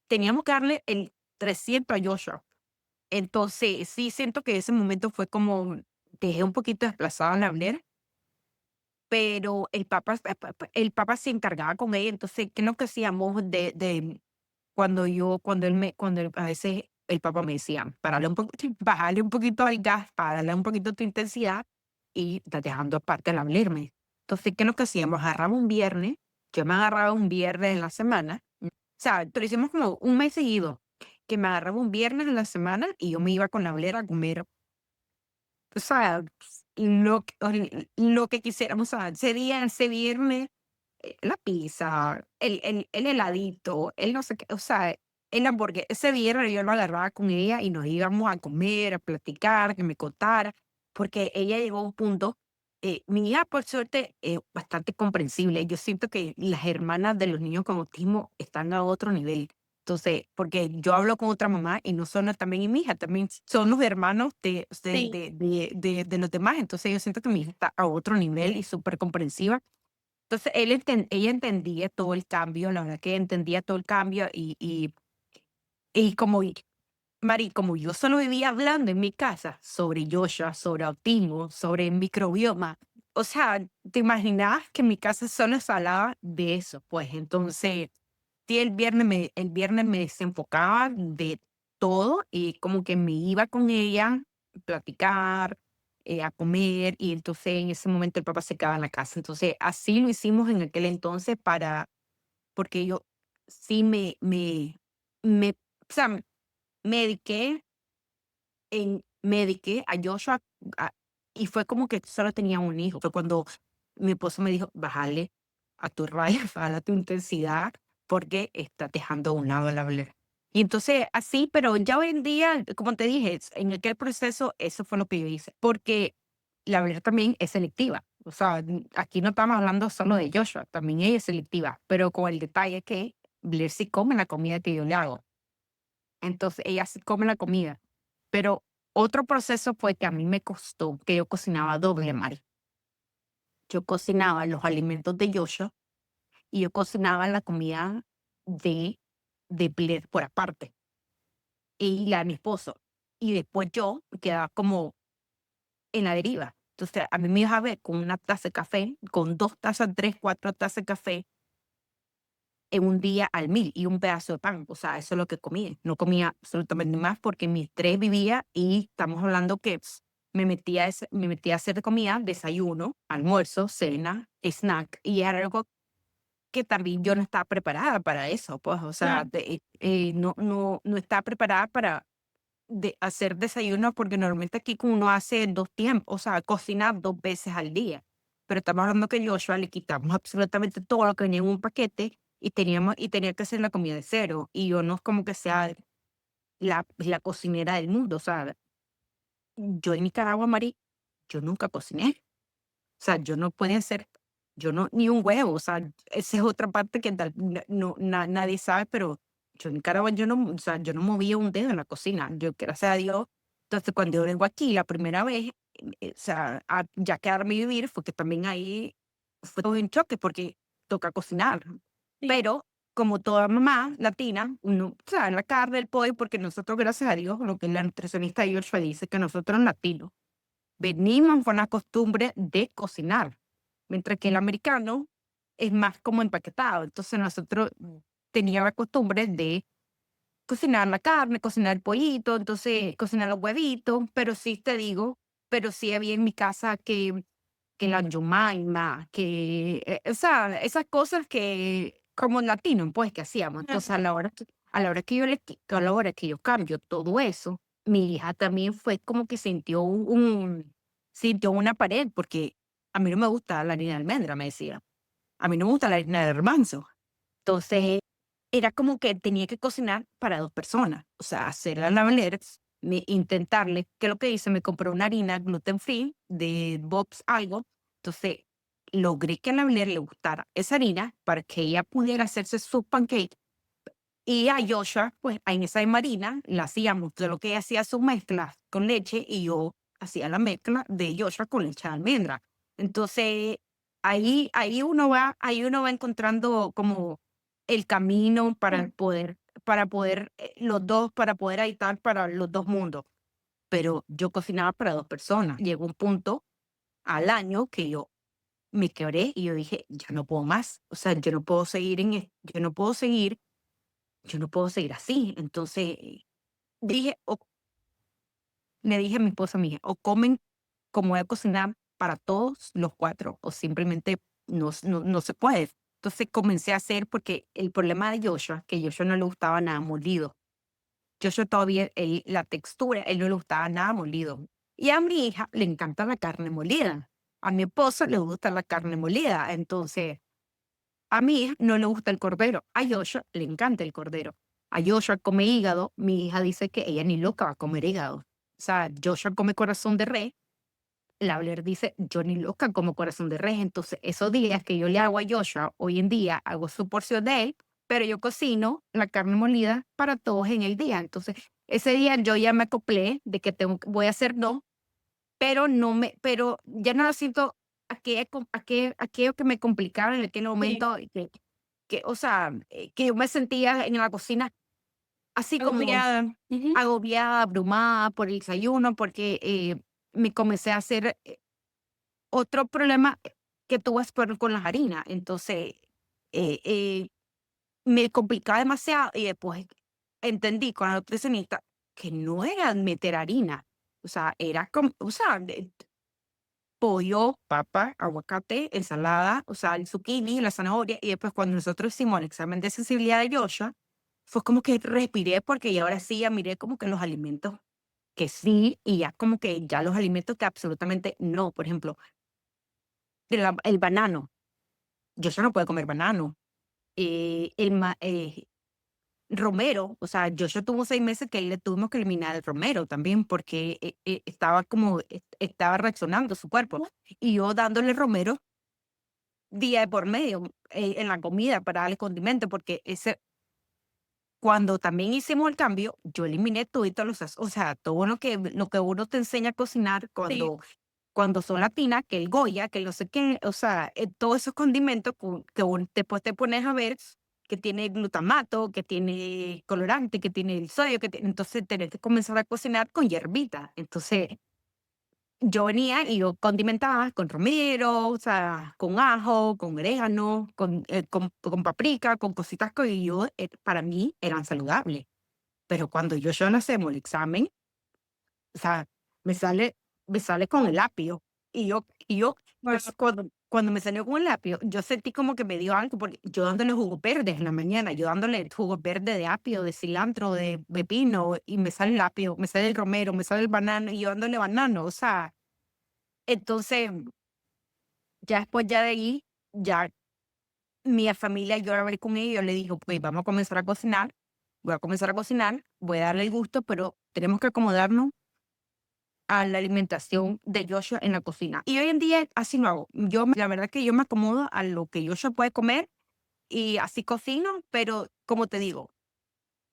teníamos que darle el 300 a Joshua. Entonces, sí siento que ese momento fue como, dejé un poquito desplazada a la Blair, pero el papá se encargaba con ella. Entonces, ¿qué es lo que hacíamos cuando a veces el papá me decía, bajarle un poquito al gas, para darle un poquito de intensidad y estás dejando aparte el hablarme? Entonces, ¿qué es lo que hacíamos? Agarraba un viernes, yo me agarraba un viernes en la semana, o sea, lo hicimos como un mes seguido, que me agarraba un viernes en la semana y yo me iba con la abuela a comer, o sea, lo que quisiéramos, o sea, ese viernes, la pizza, el heladito, el no sé qué, o sea, el hamburguesa. Ese viernes yo lo agarraba con ella y nos íbamos a comer, a platicar, que me contara, porque ella llegó a un punto, mi hija, por suerte, bastante comprensible. Yo siento que las hermanas de los niños con autismo están a otro nivel. Entonces, porque yo hablo con otra mamá y no son también y mi hija, también son los hermanos Sí. de los demás. Entonces, yo siento que mi hija está a otro nivel y súper comprensiva. Entonces, ella entendía todo el cambio, la verdad que entendía todo el cambio y como yo solo vivía hablando en mi casa sobre Joshua, sobre autismo, sobre microbioma, o sea, te imaginabas que mi casa solo se hablaba de eso, pues entonces, sí, el viernes me desenfocaba de todo y como que me iba con ella a platicar, a comer, y entonces en ese momento el papá se quedaba en la casa. Entonces, así lo hicimos en aquel entonces porque yo sí me, o sea, me dediqué me dediqué a Joshua, a y fue como que solo tenía un hijo. Fue cuando mi esposo me dijo: "Bájale a tu raya, bájale a tu intensidad, porque estás dejando a un lado la Blair". Y entonces así, pero ya hoy en día, como te dije, en aquel proceso, eso fue lo que yo hice, porque la Blair también es selectiva. O sea, aquí no estamos hablando solo de Joshua, también ella es selectiva, pero con el detalle que Blair sí come la comida que yo le hago. Entonces, ella sí come la comida. Pero otro proceso fue que a mí me costó, que yo cocinaba doble mal. Yo cocinaba los alimentos de Joshua y yo cocinaba la comida de, de Blair por aparte, y la de mi esposo. Y después yo quedaba como en la deriva. Entonces, a mí me iba a ver con una taza de café, con 2 tazas, 3, 4 tazas de café, en un día al mil y un pedazo de pan. O sea, eso es lo que comía. No comía absolutamente más porque mi estrés vivía y estamos hablando que me metía a hacer comida, desayuno, almuerzo, cena, snack y era algo que también yo no estaba preparada para eso, pues, o sea, Claro, no estaba preparada para hacer desayuno porque normalmente aquí uno hace 2 tiempos, o sea, cocina 2 veces al día. Pero estamos hablando que Joshua le quitamos absolutamente todo lo que venía en un paquete y tenía que hacer la comida de cero. Y yo no es como que sea la cocinera del mundo, o sea, yo en Nicaragua, Mari, yo nunca cociné. O sea, yo no podía hacer, yo no, ni un huevo, o sea, esa es otra parte que nadie sabe, pero yo en Nicaragua yo no, o sea, yo no movía un dedo en la cocina, yo gracias a Dios. Entonces, cuando yo vengo aquí la primera vez, o sea, ya quedarme a vivir, fue que también ahí fue todo en choque porque toca cocinar. sí, Pero como toda mamá latina, uno, o sea, en la carne, el pollo, porque nosotros, gracias a Dios, lo que la nutricionista Joshua dice, que nosotros latinos, venimos con la costumbre de cocinar, mientras que el americano es más como empaquetado. Entonces nosotros teníamos la costumbre de cocinar la carne, cocinar el pollito, entonces cocinar los huevitos, pero sí te digo, pero sí había en mi casa que la yumaima, o sea, esas cosas que como latino, pues, que hacíamos. Entonces, claro. a la hora que yo a la hora que yo cambio todo eso, mi hija también fue como que sintió una pared, porque a mí no me gusta la harina de almendra, me decía. A mí no me gusta la harina de garbanzo. Entonces, era como que tenía que cocinar para 2 personas, o sea, hacer la lavaleras, intentarle, ¿qué es lo que hice? Me compré una harina gluten free de Bob's algo, entonces logré que a la Blair le gustara esa harina para que ella pudiera hacerse su pancake y a Joshua, pues, en esa misma harina la hacíamos, de lo que ella hacía sus mezclas con leche y yo hacía la mezcla de Joshua con leche de almendra. Entonces, ahí uno va encontrando como el camino para poder, los 2, para poder habitar para los 2 mundos. Pero yo cocinaba para 2 personas. Llegó un punto al año que yo me quebré y yo dije: "Ya no puedo más". O sea, yo no puedo seguir así. Entonces, dije, le dije a mi esposa, mía, o comen como voy a cocinar para todos los 4, o simplemente no se puede. Entonces comencé a hacer, porque el problema de Joshua, que a Joshua no le gustaba nada molido. Joshua todavía, la textura, él no le gustaba nada molido. Y a mi hija le encanta la carne molida. A mi esposo le gusta la carne molida. Entonces, a mi hija no le gusta el cordero, a Joshua le encanta el cordero. A Joshua come hígado, mi hija dice que ella ni loca va a comer hígado. O sea, Joshua come corazón de res, la Blair dice, yo ni loca como corazón de res. Entonces, esos días que yo le hago a Joshua, hoy en día hago su porción de él, pero yo cocino la carne molida para todos en el día. Entonces, ese día yo ya me acoplé de que voy a hacer no, pero ya no lo siento aquello que me complicaba en aquel Sí, momento, o sea, que yo me sentía en la cocina así como agobiada. Ujú. agobiada, abrumada por el desayuno, porque, me comencé a hacer, otro problema que tuve es con las harinas. Entonces, eh eh, me complicaba demasiado y después entendí con la nutricionista que no era meter harina, o sea, era como, o sea, pollo, papa, aguacate, ensalada, o sea, el zucchini, la zanahoria, y después cuando nosotros hicimos el examen de sensibilidad de Joshua, fue como que respiré porque y ahora sí ya miré como que los alimentos que sí, y ya como que ya los alimentos que absolutamente no. Por ejemplo, el banano, Joshua no puede comer banano. Romero, o sea, Joshua tuvo 6 meses que le tuvimos que eliminar el romero también porque, estaba como, estaba reaccionando su cuerpo. Y yo dándole romero día de por medio, en la comida para darle condimento, porque cuando también hicimos el cambio, yo eliminé todito o sea, todo lo que uno te enseña a cocinar Sí, cuando son latinas, que el Goya, que no sé qué, o sea, todos esos condimentos que después te pones a ver que tiene glutamato, que tiene colorante, que tiene el sodio, entonces tenés que comenzar a cocinar con hierbita. Entonces, yo venía y yo condimentaba con romero, o sea, con ajo, con orégano, con paprika, con cositas que yo, para mí eran saludables. Pero cuando yo le hacemos el examen, o sea, me sale, me sale con el apio. Y yo, pues cuando me salió con el apio, yo sentí como que me dio algo, porque yo dándole jugos verdes en la mañana, yo dándole jugos verdes de apio, de cilantro, de pepino, y me sale el apio, me sale el romero, me sale el banano, y yo dándole banano, o sea, entonces, ya después ya de ahí, ya mi familia, yo hablé con ellos, le digo, pues vamos a comenzar a cocinar, voy a comenzar a cocinar, voy a darle el gusto, pero tenemos que acomodarnos a la alimentación de Joshua en la cocina. Y hoy en día así lo hago. La verdad que yo me acomodo a lo que Joshua puede comer y así cocino, pero como te digo,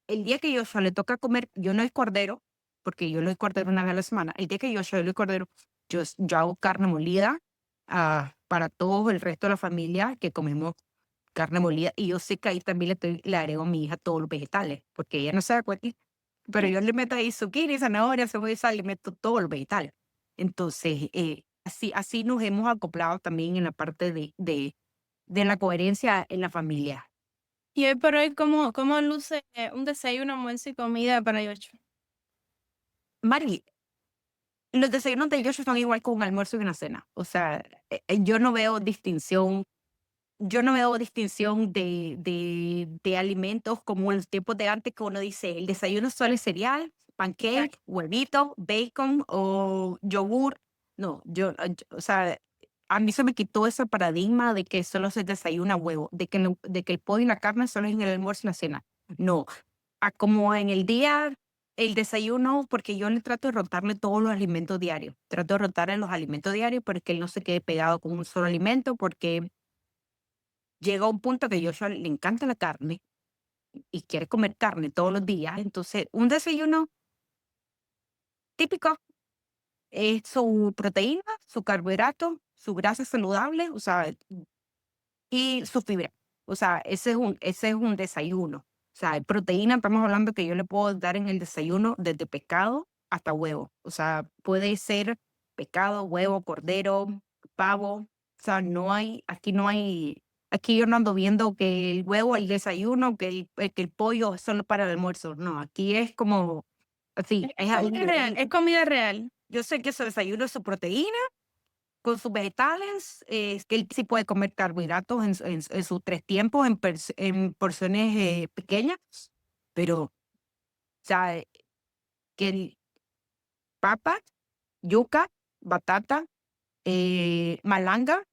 el día que Joshua le toca comer, yo no es cordero, porque yo le doy cordero una vez a la semana. El día que Joshua le doy cordero, yo hago carne molida para todo el resto de la familia que comemos carne molida. Y yo sé que ahí también le agrego a mi hija todos los vegetales, porque ella no se da cuenta, pero yo le meto ahí zucchini, zanahoria, cebolla y sal, le meto todo el vegetal. Entonces, así nos hemos acoplado también en la parte de la coherencia en la familia. Y hoy por hoy, ¿cómo luce un desayuno, almuerzo y comida para Yocho? Mari, los desayunos de ellos son igual que un almuerzo y una cena. O sea, yo no veo distinción. Yo no veo distinción de alimentos como en los tiempos de antes que uno dice, el desayuno solo es cereal, pancake, Exacto. huevito, bacon o yogur. No, o sea, a mí se me quitó ese paradigma de que solo se desayuna huevo, de que el pollo y la carne solo es en el almuerzo y la cena. No, como en el día, el desayuno, porque yo le trato de rotarle todos los alimentos diarios. Trato de rotarle los alimentos diarios para que él no se quede pegado con un solo alimento, porque llega un punto que Joshua le encanta la carne y quiere comer carne todos los días. Entonces, un desayuno típico es su proteína, su carbohidrato, su grasa saludable, o sea, y su fibra. O sea, ese es un desayuno. O sea, proteína, estamos hablando que yo le puedo dar en el desayuno desde pescado hasta huevo. O sea, puede ser pescado, huevo, cordero, pavo. O sea, aquí no hay, aquí yo no ando viendo que el huevo, el desayuno, que el pollo es solo para el almuerzo. No, aquí es como, así, Es es algo. comida real, es comida real. Yo sé que su desayuno es su proteína, con sus vegetales, es que él sí puede comer carbohidratos en sus 3 tiempos, en porciones, pequeñas, pero, o sea, que el papa, yuca, batata, malanga.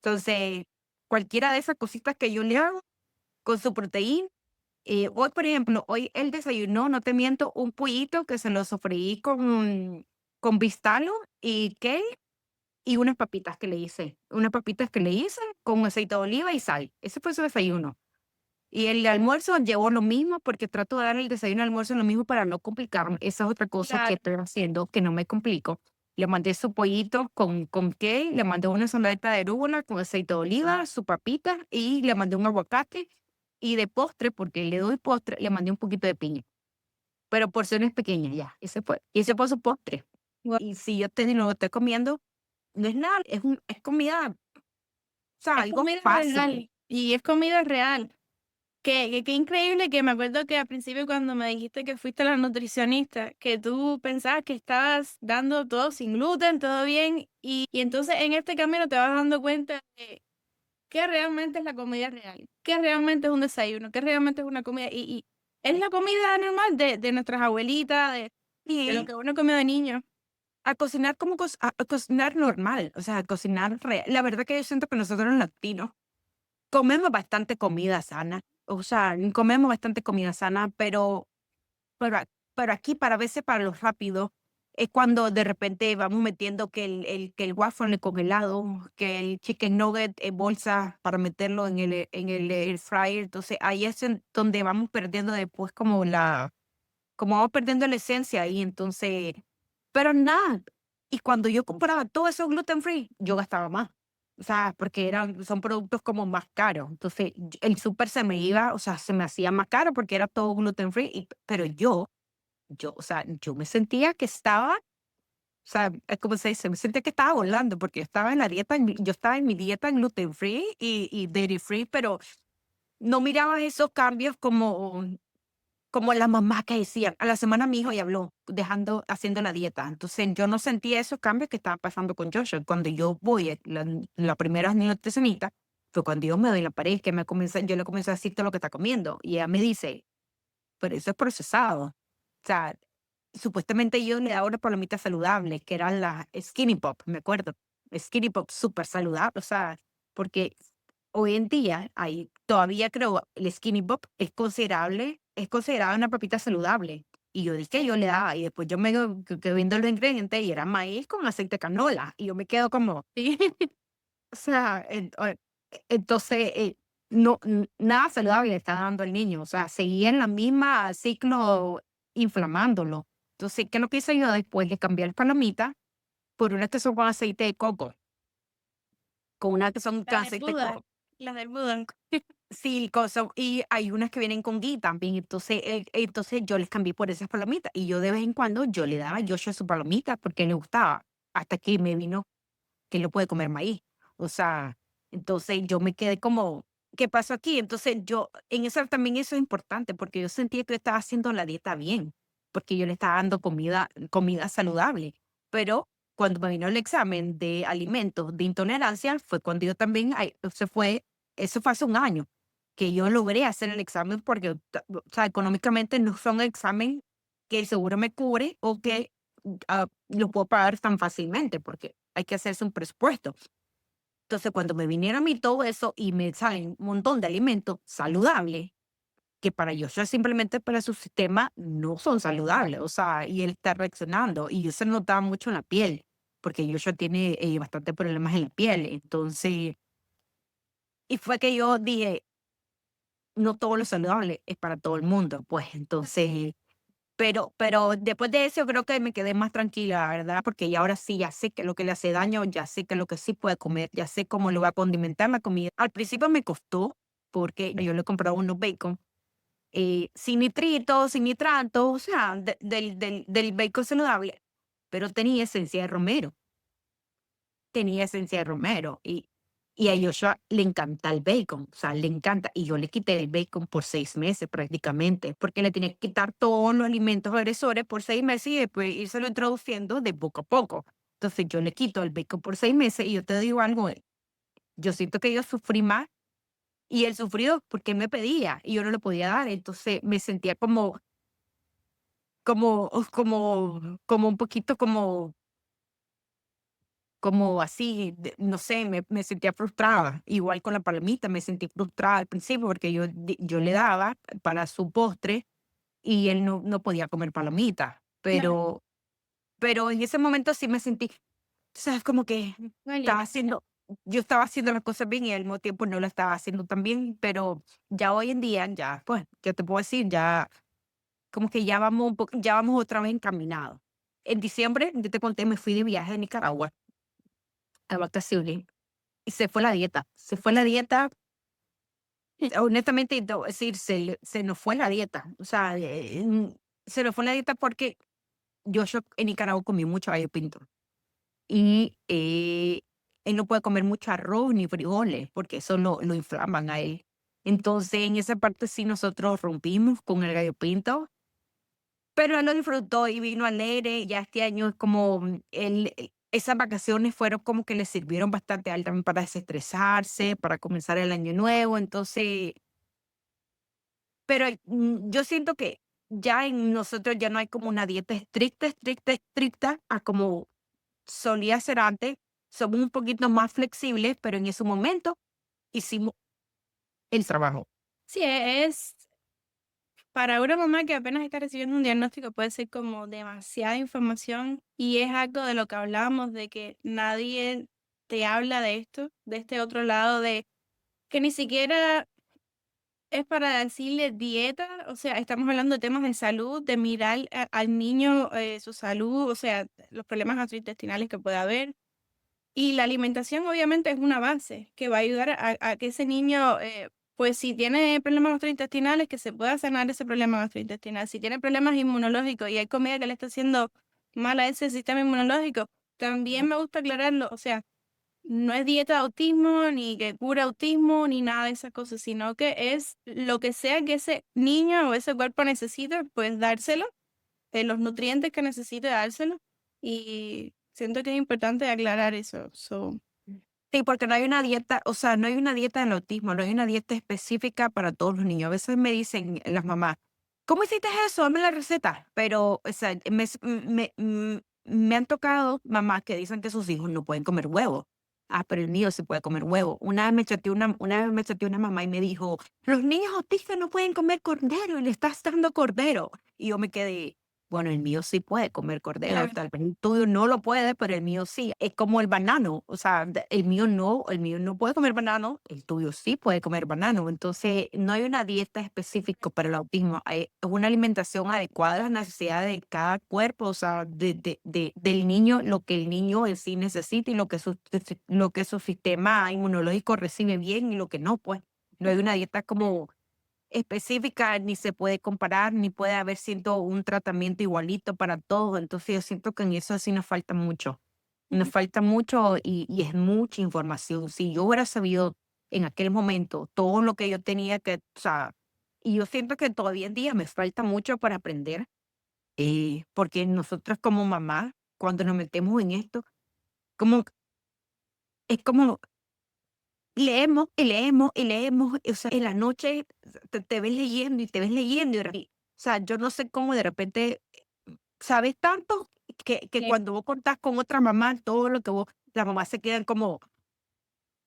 Entonces, cualquiera de esas cositas que yo le hago con su proteína. Hoy, por ejemplo, hoy él desayunó, no te miento, un pollito que se lo sofreí con bistalo y kale. Y unas papitas que le hice con aceite de oliva y sal. Ese fue su desayuno. Y el almuerzo llevó lo mismo, porque trato de dar el desayuno y almuerzo lo mismo para no complicarme. Esa es otra cosa que Claro. estoy haciendo, que no me complico. Le mandé su pollito con qué, le mandé una ensaladita de rúcula con aceite de oliva, su papita y le mandé un aguacate. Y de postre, porque le doy postre, le mandé un poquito de piña. Pero porciones pequeñas ya. Y ese fue su postre. Guau. Y si yo lo estoy comiendo, no es nada, es comida, o sea, Es algo comida fácil. real. Y es comida real. Qué increíble que me acuerdo que al principio cuando me dijiste que fuiste la nutricionista, que tú pensabas que estabas dando todo sin gluten, todo bien, y entonces en este camino te vas dando cuenta de qué realmente es la comida real, qué realmente es un desayuno, qué realmente es una comida, y es la comida normal de nuestras abuelitas, de lo Y que uno comió de niño. a cocinar como a cocinar normal, o sea, a cocinar la verdad que yo siento que nosotros los latinos comemos bastante comida sana, o sea, comemos bastante comida sana, pero a pero aquí para a veces para lo rápido es cuando de repente vamos metiendo que el waffle congelado, que el chicken nugget en bolsa para meterlo en el air fryer. Entonces, ahí es en donde vamos perdiendo después como vamos perdiendo la esencia y entonces, pero nada. Y cuando yo compraba todo eso gluten free, yo gastaba más. O sea, porque son productos como más caros. Entonces, el súper se me iba, o sea, se me hacía más caro porque era todo gluten free, pero o sea, yo me sentía que estaba, o sea, es como se dice, me sentía que estaba volando porque yo estaba en la dieta, yo estaba en mi dieta gluten free y dairy free, pero no miraba esos cambios como la mamá que decía, a la semana mi hijo ya habló, haciendo la dieta. Entonces yo no sentía esos cambios que estaban pasando con Joshua. Cuando yo voy, la primera nutricionista, fue cuando yo me doy la pared, que yo le comencé a decir todo lo que está comiendo. Y ella me dice, pero eso es procesado. O sea, supuestamente yo le daba una palomita saludable, que eran las Skinny Pop, me acuerdo. Skinny Pop súper saludable, o sea, porque hoy en día hay, todavía creo, el Skinny Pop es considerada una papita saludable. Y yo dije, yo le daba, y después yo me quedo viendo los ingredientes y era maíz con aceite de canola. Y yo me quedo como, Sí. o sea, entonces, no, nada saludable le está dando al niño, o sea, seguía en la misma ciclo inflamándolo. Entonces, ¿qué no quise yo después de cambiar palomita por unas que son con aceite de coco, con unas que son con Las del aceite de Buda, coco? las del Buda. Sí, y hay unas que vienen con ghee también, entonces yo les cambié por esas palomitas y yo de vez en cuando yo le daba a Joshua su palomita porque le gustaba, hasta que me vino que él no puede comer maíz. O sea, entonces yo me quedé como, ¿qué pasó aquí? Entonces yo, en eso también eso es importante, porque yo sentía que yo estaba haciendo la dieta bien, porque yo le estaba dando comida saludable. Pero cuando me vino el examen de alimentos de intolerancia, fue cuando yo también, eso fue hace un año, que yo logré hacer el examen porque, o sea, económicamente no son examen que el seguro me cubre o que lo puedo pagar tan fácilmente porque hay que hacerse un presupuesto. Entonces, cuando me vinieron a mí todo eso y me salen un montón de alimentos saludables, que para yo simplemente para su sistema no son saludables, o sea, y él está reaccionando y eso se notaba mucho en la piel, porque Joshua tiene bastante problemas en la piel. Entonces, y fue que yo dije, no todo lo saludable es para todo el mundo, pues entonces pero después de eso creo que me quedé más tranquila, ¿verdad? Porque ya ahora sí, ya sé que lo que le hace daño, ya sé que lo que sí puede comer, ya sé cómo le voy a condimentar la comida. Al principio me costó, porque yo le compraba unos bacon, sin nitritos, sin nitratos, o sea, del bacon saludable, pero tenía esencia de romero y a Joshua le encanta el bacon, o sea, le encanta. Y yo le quité el bacon por 6 meses prácticamente, porque le tenía que quitar todos los alimentos agresores por 6 meses y después írselo introduciendo de poco a poco. Entonces yo le quito el bacon por 6 meses y yo te digo algo, yo siento que yo sufrí más y él sufrió porque él me pedía y yo no le podía dar. Entonces me sentía como un poquito como así, no sé, me sentía frustrada. Igual con la palomita, me sentí frustrada al principio porque yo le daba para su postre y él no podía comer palomita. Claro, Pero en ese momento sí me sentí, sabes, como que vale. estaba haciendo, yo estaba haciendo las cosas bien y al mismo tiempo no lo estaba haciendo tan bien, pero ya hoy en día, ya, pues, ¿qué te puedo decir? Ya, como que ya vamos otra vez encaminados. En diciembre, yo te conté, me fui de viaje a Nicaragua a vacaciones. Y se fue la dieta, honestamente, te voy a decir, se nos fue la dieta, o sea, se nos fue la dieta porque yo en Nicaragua comí mucho gallo pinto y, él no puede comer mucho arroz ni frijoles porque eso lo inflaman a él. Entonces, en esa parte sí nosotros rompimos con el gallo pinto, pero él lo disfrutó y vino alegre. Ya este año es como, esas vacaciones fueron como que le sirvieron bastante a él también para desestresarse, para comenzar el año nuevo. Entonces, pero, yo siento que ya en nosotros ya no hay como una dieta estricta, estricta, estricta, a como solía ser antes. Somos un poquito más flexibles, pero en ese momento hicimos el trabajo. Sí, es para una mamá que apenas está recibiendo un diagnóstico puede ser como demasiada información y es algo de lo que hablábamos, de que nadie te habla de esto, de este otro lado, de que ni siquiera es para decirle dieta, o sea, estamos hablando de temas de salud, de mirar al niño su salud, o sea, los problemas gastrointestinales que puede haber. Y la alimentación obviamente es una base que va a ayudar a que ese niño, pues si tiene problemas gastrointestinales, que se pueda sanar ese problema gastrointestinal. Si tiene problemas inmunológicos y hay comida que le está haciendo mal a ese sistema inmunológico. También me gusta aclararlo, o sea, no es dieta de autismo, ni que cura autismo, ni nada de esas cosas, sino que es lo que sea que ese niño o ese cuerpo necesite, pues dárselo, los nutrientes que necesite dárselo. Y siento que es importante aclarar eso. Sí, porque no hay una dieta, o sea, no hay una dieta del autismo, no hay una dieta específica para todos los niños. A veces me dicen las mamás, ¿cómo hiciste eso? Dame la receta. Pero, o sea, me han tocado mamás que dicen que sus hijos no pueden comer huevo. Ah, pero el mío sí puede comer huevo. Una vez me chateó una mamá y me dijo, los niños autistas no pueden comer cordero y le estás dando cordero. Y yo me quedé, bueno, el mío sí puede comer cordero, Claro. tal vez el tuyo no lo puede, pero el mío sí. Es como el banano, o sea, el mío no puede comer banano, el tuyo sí puede comer banano. Entonces, no hay una dieta específica para el autismo, es una alimentación adecuada a las necesidades de cada cuerpo, o sea, del niño, lo que el niño en sí necesita y lo que su sistema inmunológico recibe bien y lo que no, pues. No hay una dieta como específica, ni se puede comparar, ni puede haber siento un tratamiento igualito para todos. Entonces, yo siento que en eso sí nos falta mucho. Nos falta mucho y es mucha información. Si yo hubiera sabido en aquel momento todo lo que yo tenía que, o sea, y yo siento que todavía en día me falta mucho para aprender, porque nosotros como mamá, cuando nos metemos en esto, como, es como leemos y leemos y leemos, o sea, en la noche te ves leyendo y te ves leyendo o sea, yo no sé cómo de repente sabes tanto que Sí. cuando vos contás con otra mamá todo lo que vos, las mamás se quedan como,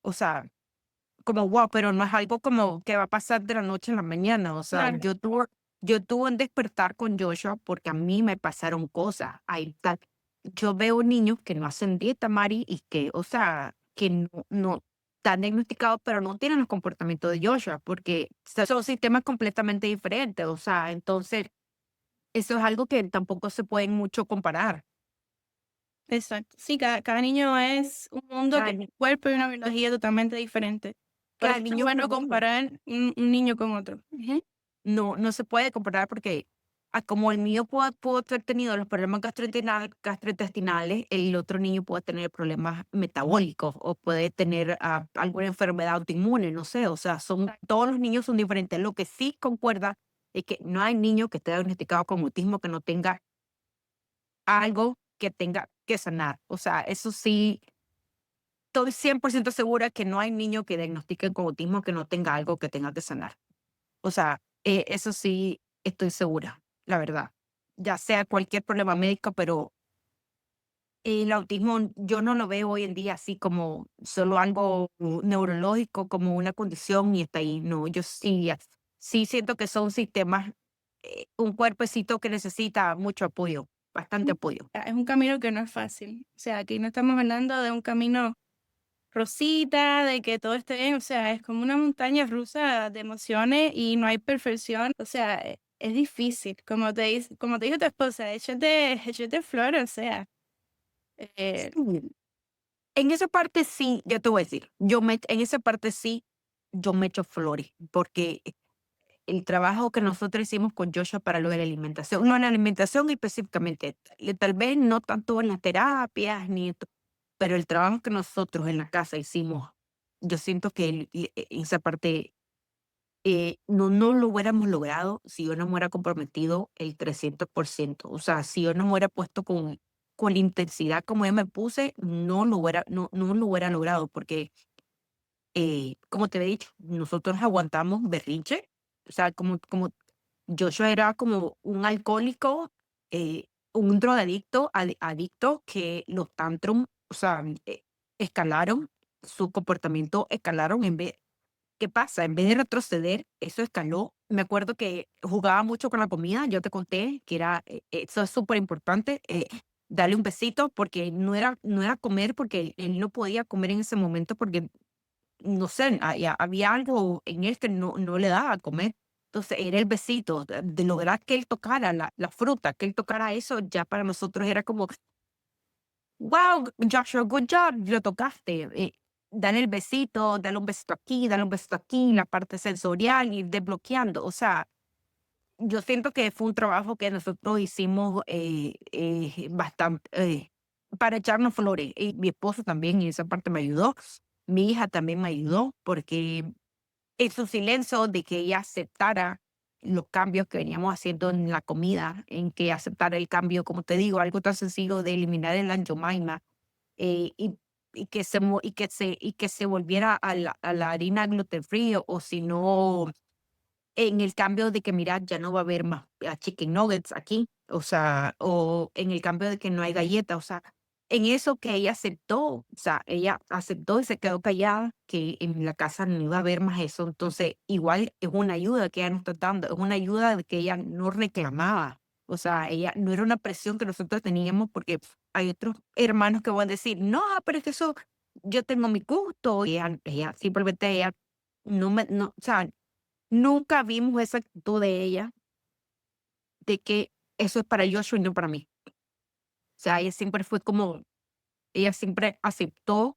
o sea, como wow, pero no es algo como que va a pasar de la noche a la mañana, o sea, Claro. yo tuve un despertar con Joshua porque a mí me pasaron cosas. Yo veo niños que no hacen dieta, Mari, y que, o sea, que no están diagnosticados, pero no tienen los comportamientos de Joshua, porque son sistemas completamente diferentes, o sea, entonces, eso es algo que tampoco se pueden mucho comparar. Exacto. Sí, cada niño es un mundo, Cada, que ni- un cuerpo y una biología totalmente diferente. Por cada eso es niño es bueno un mundo. comparar un niño con otro. Ujú. No se puede comparar porque como el mío pudo haber tenido los problemas gastrointestinales, el otro niño puede tener problemas metabólicos o puede tener alguna enfermedad autoinmune, no sé, o sea, todos los niños son diferentes. Lo que sí concuerda es que no hay niño que esté diagnosticado con autismo que no tenga algo que tenga que sanar. O sea, eso sí, estoy 100% segura que no hay niño que diagnostique con autismo que no tenga algo que tenga que sanar. O sea, eso sí estoy segura, la verdad. Ya sea cualquier problema médico, pero el autismo yo no lo veo hoy en día así como solo algo neurológico, como una condición y está ahí. No, yo sí, sí siento que son sistemas, un cuerpecito que necesita mucho apoyo, bastante apoyo. Es un camino que no es fácil. O sea, aquí no estamos hablando de un camino rosita, de que todo esté bien. O sea, es como una montaña rusa de emociones y no hay perfección. O sea, es difícil. Como te dijo tu esposa, échate flores, o sea. eh, Sí. En esa parte sí, yo te voy a decir, en esa parte sí, yo me echo flores, porque el trabajo que nosotros hicimos con Joshua para lo de la alimentación, no en la alimentación específicamente, tal vez no tanto en las terapias, pero el trabajo que nosotros en la casa hicimos, yo siento que esa parte no lo hubiéramos logrado si yo no me hubiera comprometido el 300%. O sea, si yo no me hubiera puesto con la intensidad como yo me puse, no lo hubiera logrado porque como te he dicho, nosotros aguantamos berrinche, o sea, como Joshua era como un alcohólico, un drogadicto, adicto que los tantrum, o sea, escalaron, su comportamiento escalaron ¿qué pasa? En vez de retroceder, eso escaló. Me acuerdo que jugaba mucho con la comida, yo te conté que eso es súper importante, darle un besito porque no era comer, porque él no podía comer en ese momento porque no sé, había algo en él que no le daba a comer. Entonces, era el besito, de lograr que él tocara la fruta, que él tocara eso, ya para nosotros era como, wow, Joshua, good job, lo tocaste. Dale el besito, dale un besito aquí, dale un besito aquí, la parte sensorial, ir desbloqueando. O sea, yo siento que fue un trabajo que nosotros hicimos bastante para echarnos flores. Y mi esposo también en esa parte me ayudó. Mi hija también me ayudó porque en su silencio de que ella aceptara los cambios que veníamos haciendo en la comida, en que aceptara el cambio, como te digo, algo tan sencillo de eliminar el anjomaima eh, y, y que se volviera a la harina gluten free o si no en el cambio de que, mira, ya no va a haber más chicken nuggets aquí, o sea, o en el cambio de que no hay galleta, o sea, en eso que ella aceptó, o sea, ella aceptó y se quedó callada, que en la casa no iba a haber más eso, entonces igual es una ayuda que ella nos está dando, es una ayuda de que ella no reclamaba, o sea, ella no era una presión que nosotros teníamos porque hay otros hermanos que van a decir, no, pero es que eso, yo tengo mi gusto, y ella simplemente ella no me, no, o sea, nunca vimos esa actitud de ella, de que eso es para Joshua y no para mí. O sea, ella siempre fue como, ella siempre aceptó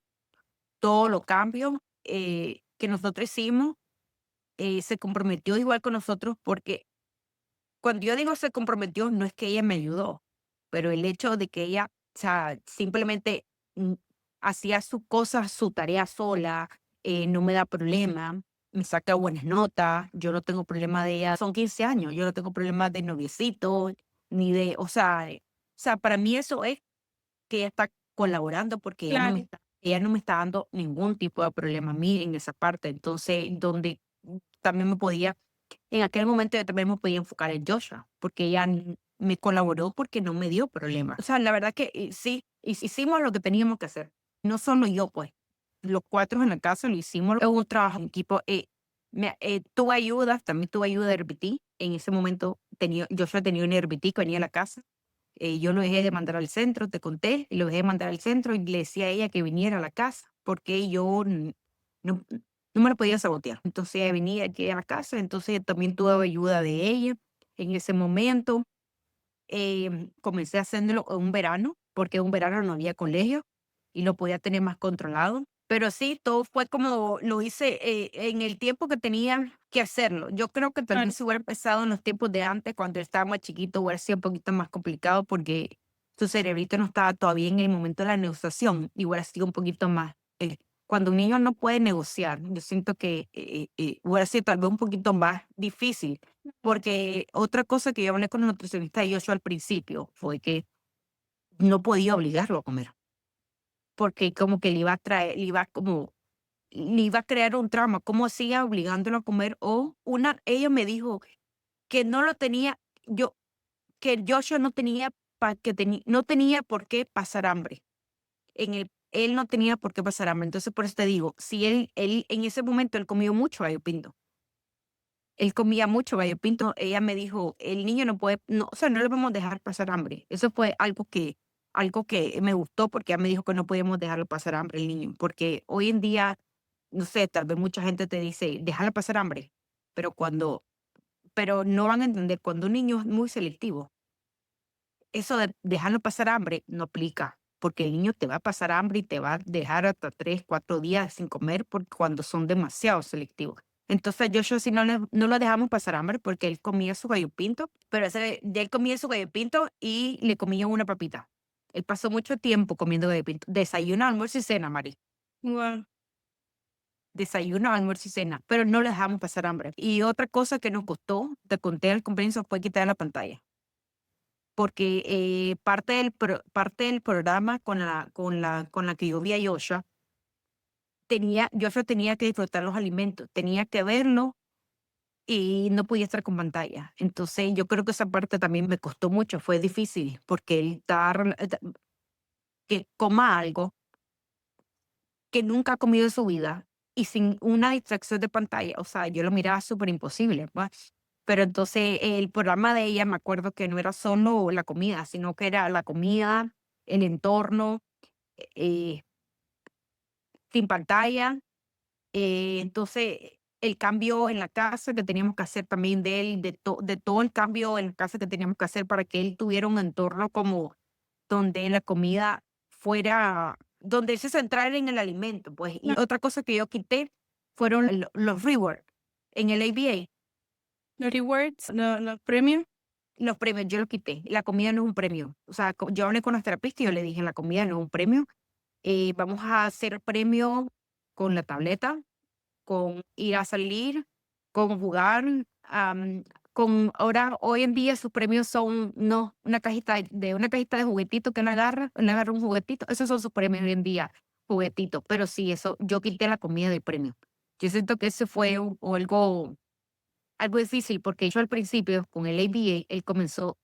todos los cambios que nosotros hicimos, se comprometió igual con nosotros, porque cuando yo digo se comprometió, no es que ella me ayudó, pero el hecho de que ella, o sea, simplemente mm, hacía sus cosas, su tarea sola, no me da problema, me saca buenas notas, yo no tengo problema de ella, son 15 años, yo no tengo problema de noviecito, ni de, o sea, para mí eso es que ella está colaborando porque Claro, ella no me está dando ningún tipo de problema a mí en esa parte, entonces, donde también me podía en aquel momento yo también me podía enfocar en Joshua, porque ella me colaboró porque no me dio problemas. O sea, la verdad que sí, hicimos lo que teníamos que hacer. No solo yo, pues, los cuatro en la casa lo hicimos. Es un trabajo en equipo. Tuve ayuda, también tuve ayuda de RBT. En ese momento Joshua tenía un RBT que venía a la casa. Yo lo dejé de mandar al centro, te conté, y lo dejé de mandar al centro y le decía a ella que viniera a la casa, porque yo no, no me la podía sabotear. Entonces ella venía aquí a la casa, entonces también tuve ayuda de ella en ese momento. Comencé haciéndolo en un verano, porque en un verano no había colegio y lo podía tener más controlado. Pero sí, todo fue como lo hice en el tiempo que tenía que hacerlo. Yo creo que tal claro. vez si hubiera empezado en los tiempos de antes, cuando estaba más chiquito, hubiera sido un poquito más complicado porque su cerebrito no estaba todavía en el momento de la negociación y hubiera sido un poquito más. Cuando un niño no puede negociar, yo siento que hubiera sido tal vez un poquito más difícil porque otra cosa que yo hablé con el nutricionista de Joshua al principio fue que no podía obligarlo a comer, porque como que le iba a traer, le iba a crear un trauma. ¿Cómo hacía obligándolo a comer? O ella me dijo que no lo tenía, yo, que Joshua no tenía, no tenía por qué pasar hambre. Él no tenía por qué pasar hambre. Entonces, por eso te digo, si él en ese momento él comió mucho gallo pinto. Él comía mucho gallo pinto. Ella me dijo: "El niño no puede, no, o sea, no le vamos a dejar pasar hambre". Eso fue algo que me gustó, porque ella me dijo que no podíamos dejarlo pasar hambre el niño, porque hoy en día, no sé, tal vez mucha gente te dice: "Déjala pasar hambre", pero pero no van a entender cuando un niño es muy selectivo, eso de dejarlo pasar hambre no aplica, porque el niño te va a pasar hambre y te va a dejar hasta 3 4 días sin comer cuando son demasiado selectivos. Entonces, Joshua sí no lo dejamos pasar hambre porque él comía su gallo pinto, pero ya él comía su gallo pinto y le comía una papita. Él pasó mucho tiempo comiendo gallo pinto. Desayuno, almuerzo y cena, Mari. Guau. Desayuno, almuerzo y cena, pero no le dejamos pasar hambre. Y otra cosa que nos costó, te conté al comienzo, fue quitar la pantalla. Porque, parte del programa con la que yo vi a Joshua tenía que disfrutar los alimentos, tenía que verlo y no podía estar con pantalla. Entonces, yo creo que esa parte también me costó mucho, fue difícil, porque él que coma algo que nunca ha comido en su vida y sin una distracción de pantalla, o sea, yo lo miraba súper imposible, pues. Pero entonces el programa de ella, me acuerdo que no era solo la comida, sino que era la comida, el entorno, eh, sin pantalla. Entonces, el cambio en la casa que teníamos que hacer también de él, de todo el cambio en la casa que teníamos que hacer para que él tuviera un entorno como donde la comida fuera, donde él se centrara en el alimento, pues. Y otra cosa que yo quité fueron los rewards en el ABA. Los rewards, los premios. Los premios, yo los quité. La comida no es un premio. O sea, yo hablé con los terapistas y yo le dije, la comida no es un premio. Vamos a hacer premio con la tableta, con ir a salir, con jugar, con ahora, hoy en día sus premios son, no, una cajita de juguetitos que uno agarra un juguetito, esos son sus premios hoy en día, juguetitos, pero sí, eso, yo quité la comida del premio. Yo siento que ese fue algo difícil, porque yo al principio, con el ABA, él comenzó,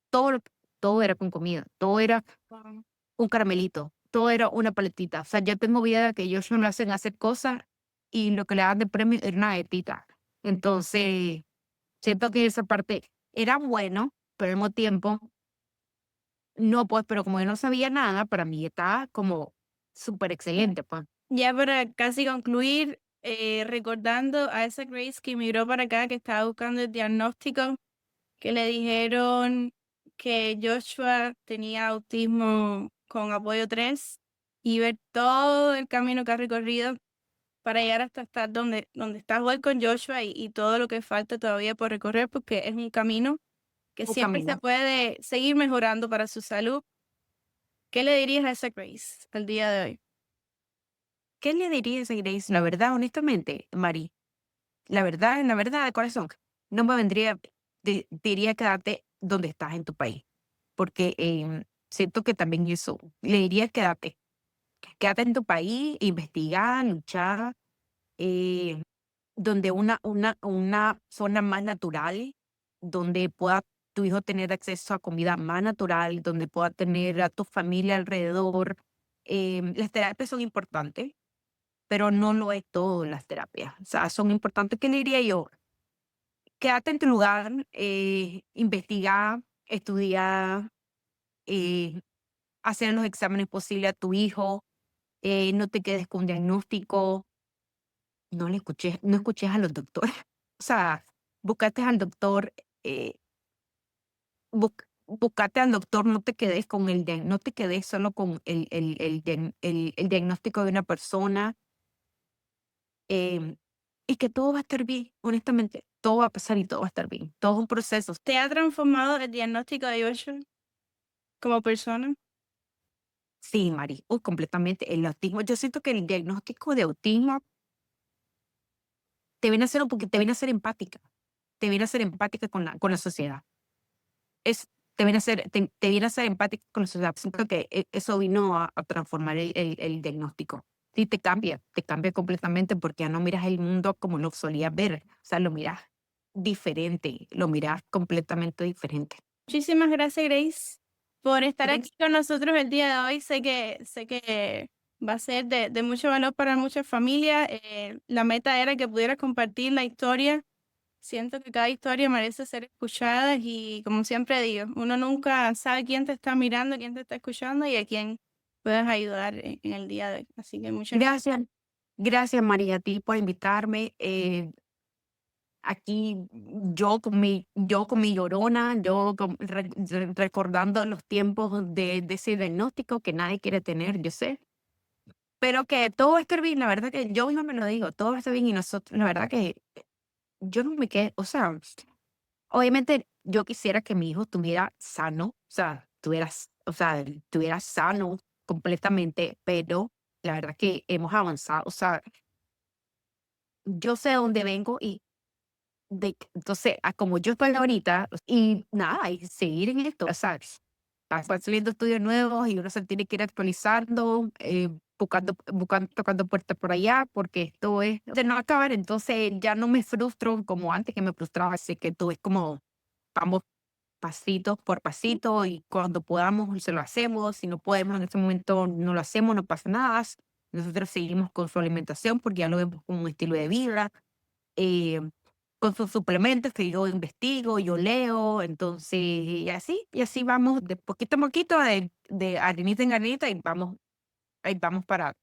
todo, todo era con comida, todo era Wow. un caramelito, todo era una paletita. O sea, yo tengo vida que ellos no me hacen hacer cosas y lo que le dan de premio era una galletita. Entonces, siento que esa parte era bueno, pero al mismo tiempo, no, pues, pero como yo no sabía nada, para mí estaba como súper excelente, pues. Ya para casi concluir, recordando a esa Grace que emigró para acá, que estaba buscando el diagnóstico, que le dijeron que Joshua tenía autismo con apoyo 3 y ver todo el camino que ha recorrido para llegar hasta estar donde estás hoy con Joshua y todo lo que falta todavía por recorrer, porque es un camino que Un siempre se camino. puede seguir mejorando para su salud. ¿Qué le dirías a esa Grace al día de hoy? ¿Qué le dirías a Grace? La verdad, honestamente, Mari, la verdad, de corazón, no me vendría, diría quedarte donde estás en tu país, porque siento que también eso, le diría quédate en tu país, investigar, luchar, eh, donde una zona más natural, donde pueda tu hijo tener acceso a comida más natural, donde pueda tener a tu familia alrededor. Las terapias son importantes, pero no lo es todo las terapias. O sea, son importantes, ¿qué le diría yo? Quédate en tu lugar, investiga, estudia, eh, hacer los exámenes posibles a tu hijo, no te quedes con diagnóstico. No escuches a los doctores. O sea, buscaste al doctor, buscate al doctor, no te quedes con no te quedes solo con el diagnóstico de una persona, em, y que todo va a estar bien, honestamente, todo va a pasar y todo va a estar bien. Todo es un proceso. ¿Te ha transformado el diagnóstico de Joshua como persona? Sí, Mari, completamente. El autismo, yo siento que el diagnóstico de autismo te viene a ser empática, te viene a ser empática con la sociedad. Es te viene a ser empática con la sociedad. Siento que eso vino a transformar el diagnóstico. Sí, te cambia completamente porque ya no miras el mundo como lo solías ver. O sea, lo miras diferente, lo miras completamente diferente. Muchísimas gracias, Grace, por estar aquí Gracias. con nosotros el día de hoy. Sé que va a ser de mucho valor para muchas familias. La meta era que pudieras compartir la historia. Siento que cada historia merece ser escuchada y como siempre digo, uno nunca sabe quién te está mirando, quién te está escuchando y a quién puedes ayudar en el día de hoy. Así que muchas gracias. Gracias, gracias María, a ti por invitarme. Aquí yo con mi llorona, recordando los tiempos de ese diagnóstico que nadie quiere tener, yo sé. Pero que todo va a estar bien, la verdad que yo misma me lo digo, todo va a estar bien y nosotros, la verdad que yo no me quedé, o sea, obviamente yo quisiera que mi hijo estuviera sano, o sea, estuviera sano completamente, pero la verdad que hemos avanzado, o sea, yo sé de dónde vengo y entonces, como yo estoy ahorita, y nada, y seguir en esto, o sea, van saliendo estudios nuevos y uno se tiene que ir actualizando, tocando puertas por allá, porque esto es de no acabar, entonces ya no me frustro como antes que me frustraba, así que todo es como, vamos pasito por pasito y cuando podamos se lo hacemos, si no podemos en este momento no lo hacemos, no pasa nada, nosotros seguimos con su alimentación porque ya lo vemos como un estilo de vida, eh, con sus suplementos que yo investigo, yo leo, entonces, y así vamos de poquito a poquito, de arenita en arenita, y ahí vamos para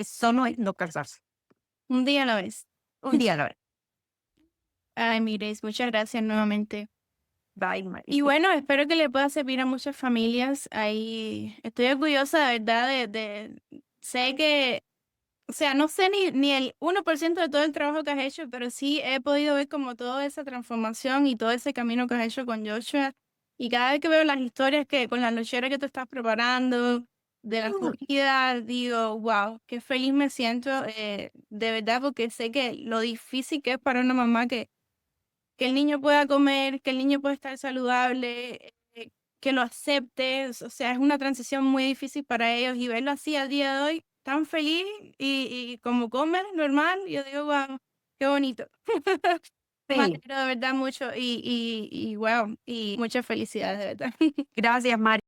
solo es no cansarse. Un día a la vez. Un día a la vez. Ay, mi Grace, muchas gracias nuevamente. Bye, Mari. Y bueno, espero que le pueda servir a muchas familias. Ahí estoy orgullosa de verdad sé O sea, no sé ni el 1% de todo el trabajo que has hecho, pero sí he podido ver como toda esa transformación y todo ese camino que has hecho con Joshua. Y cada vez que veo las historias que con las loncheras que te estás preparando, de la comida, digo, wow, qué feliz me siento, de verdad, porque sé que lo difícil que es para una mamá que el niño pueda comer, que el niño pueda estar saludable, que lo aceptes, o sea, es una transición muy difícil para ellos y verlo así al día de hoy, tan feliz y como comer normal, yo digo, wow, qué bonito. Me Sí. alegro de verdad mucho y wow, y muchas felicidades de verdad. Gracias, Mari.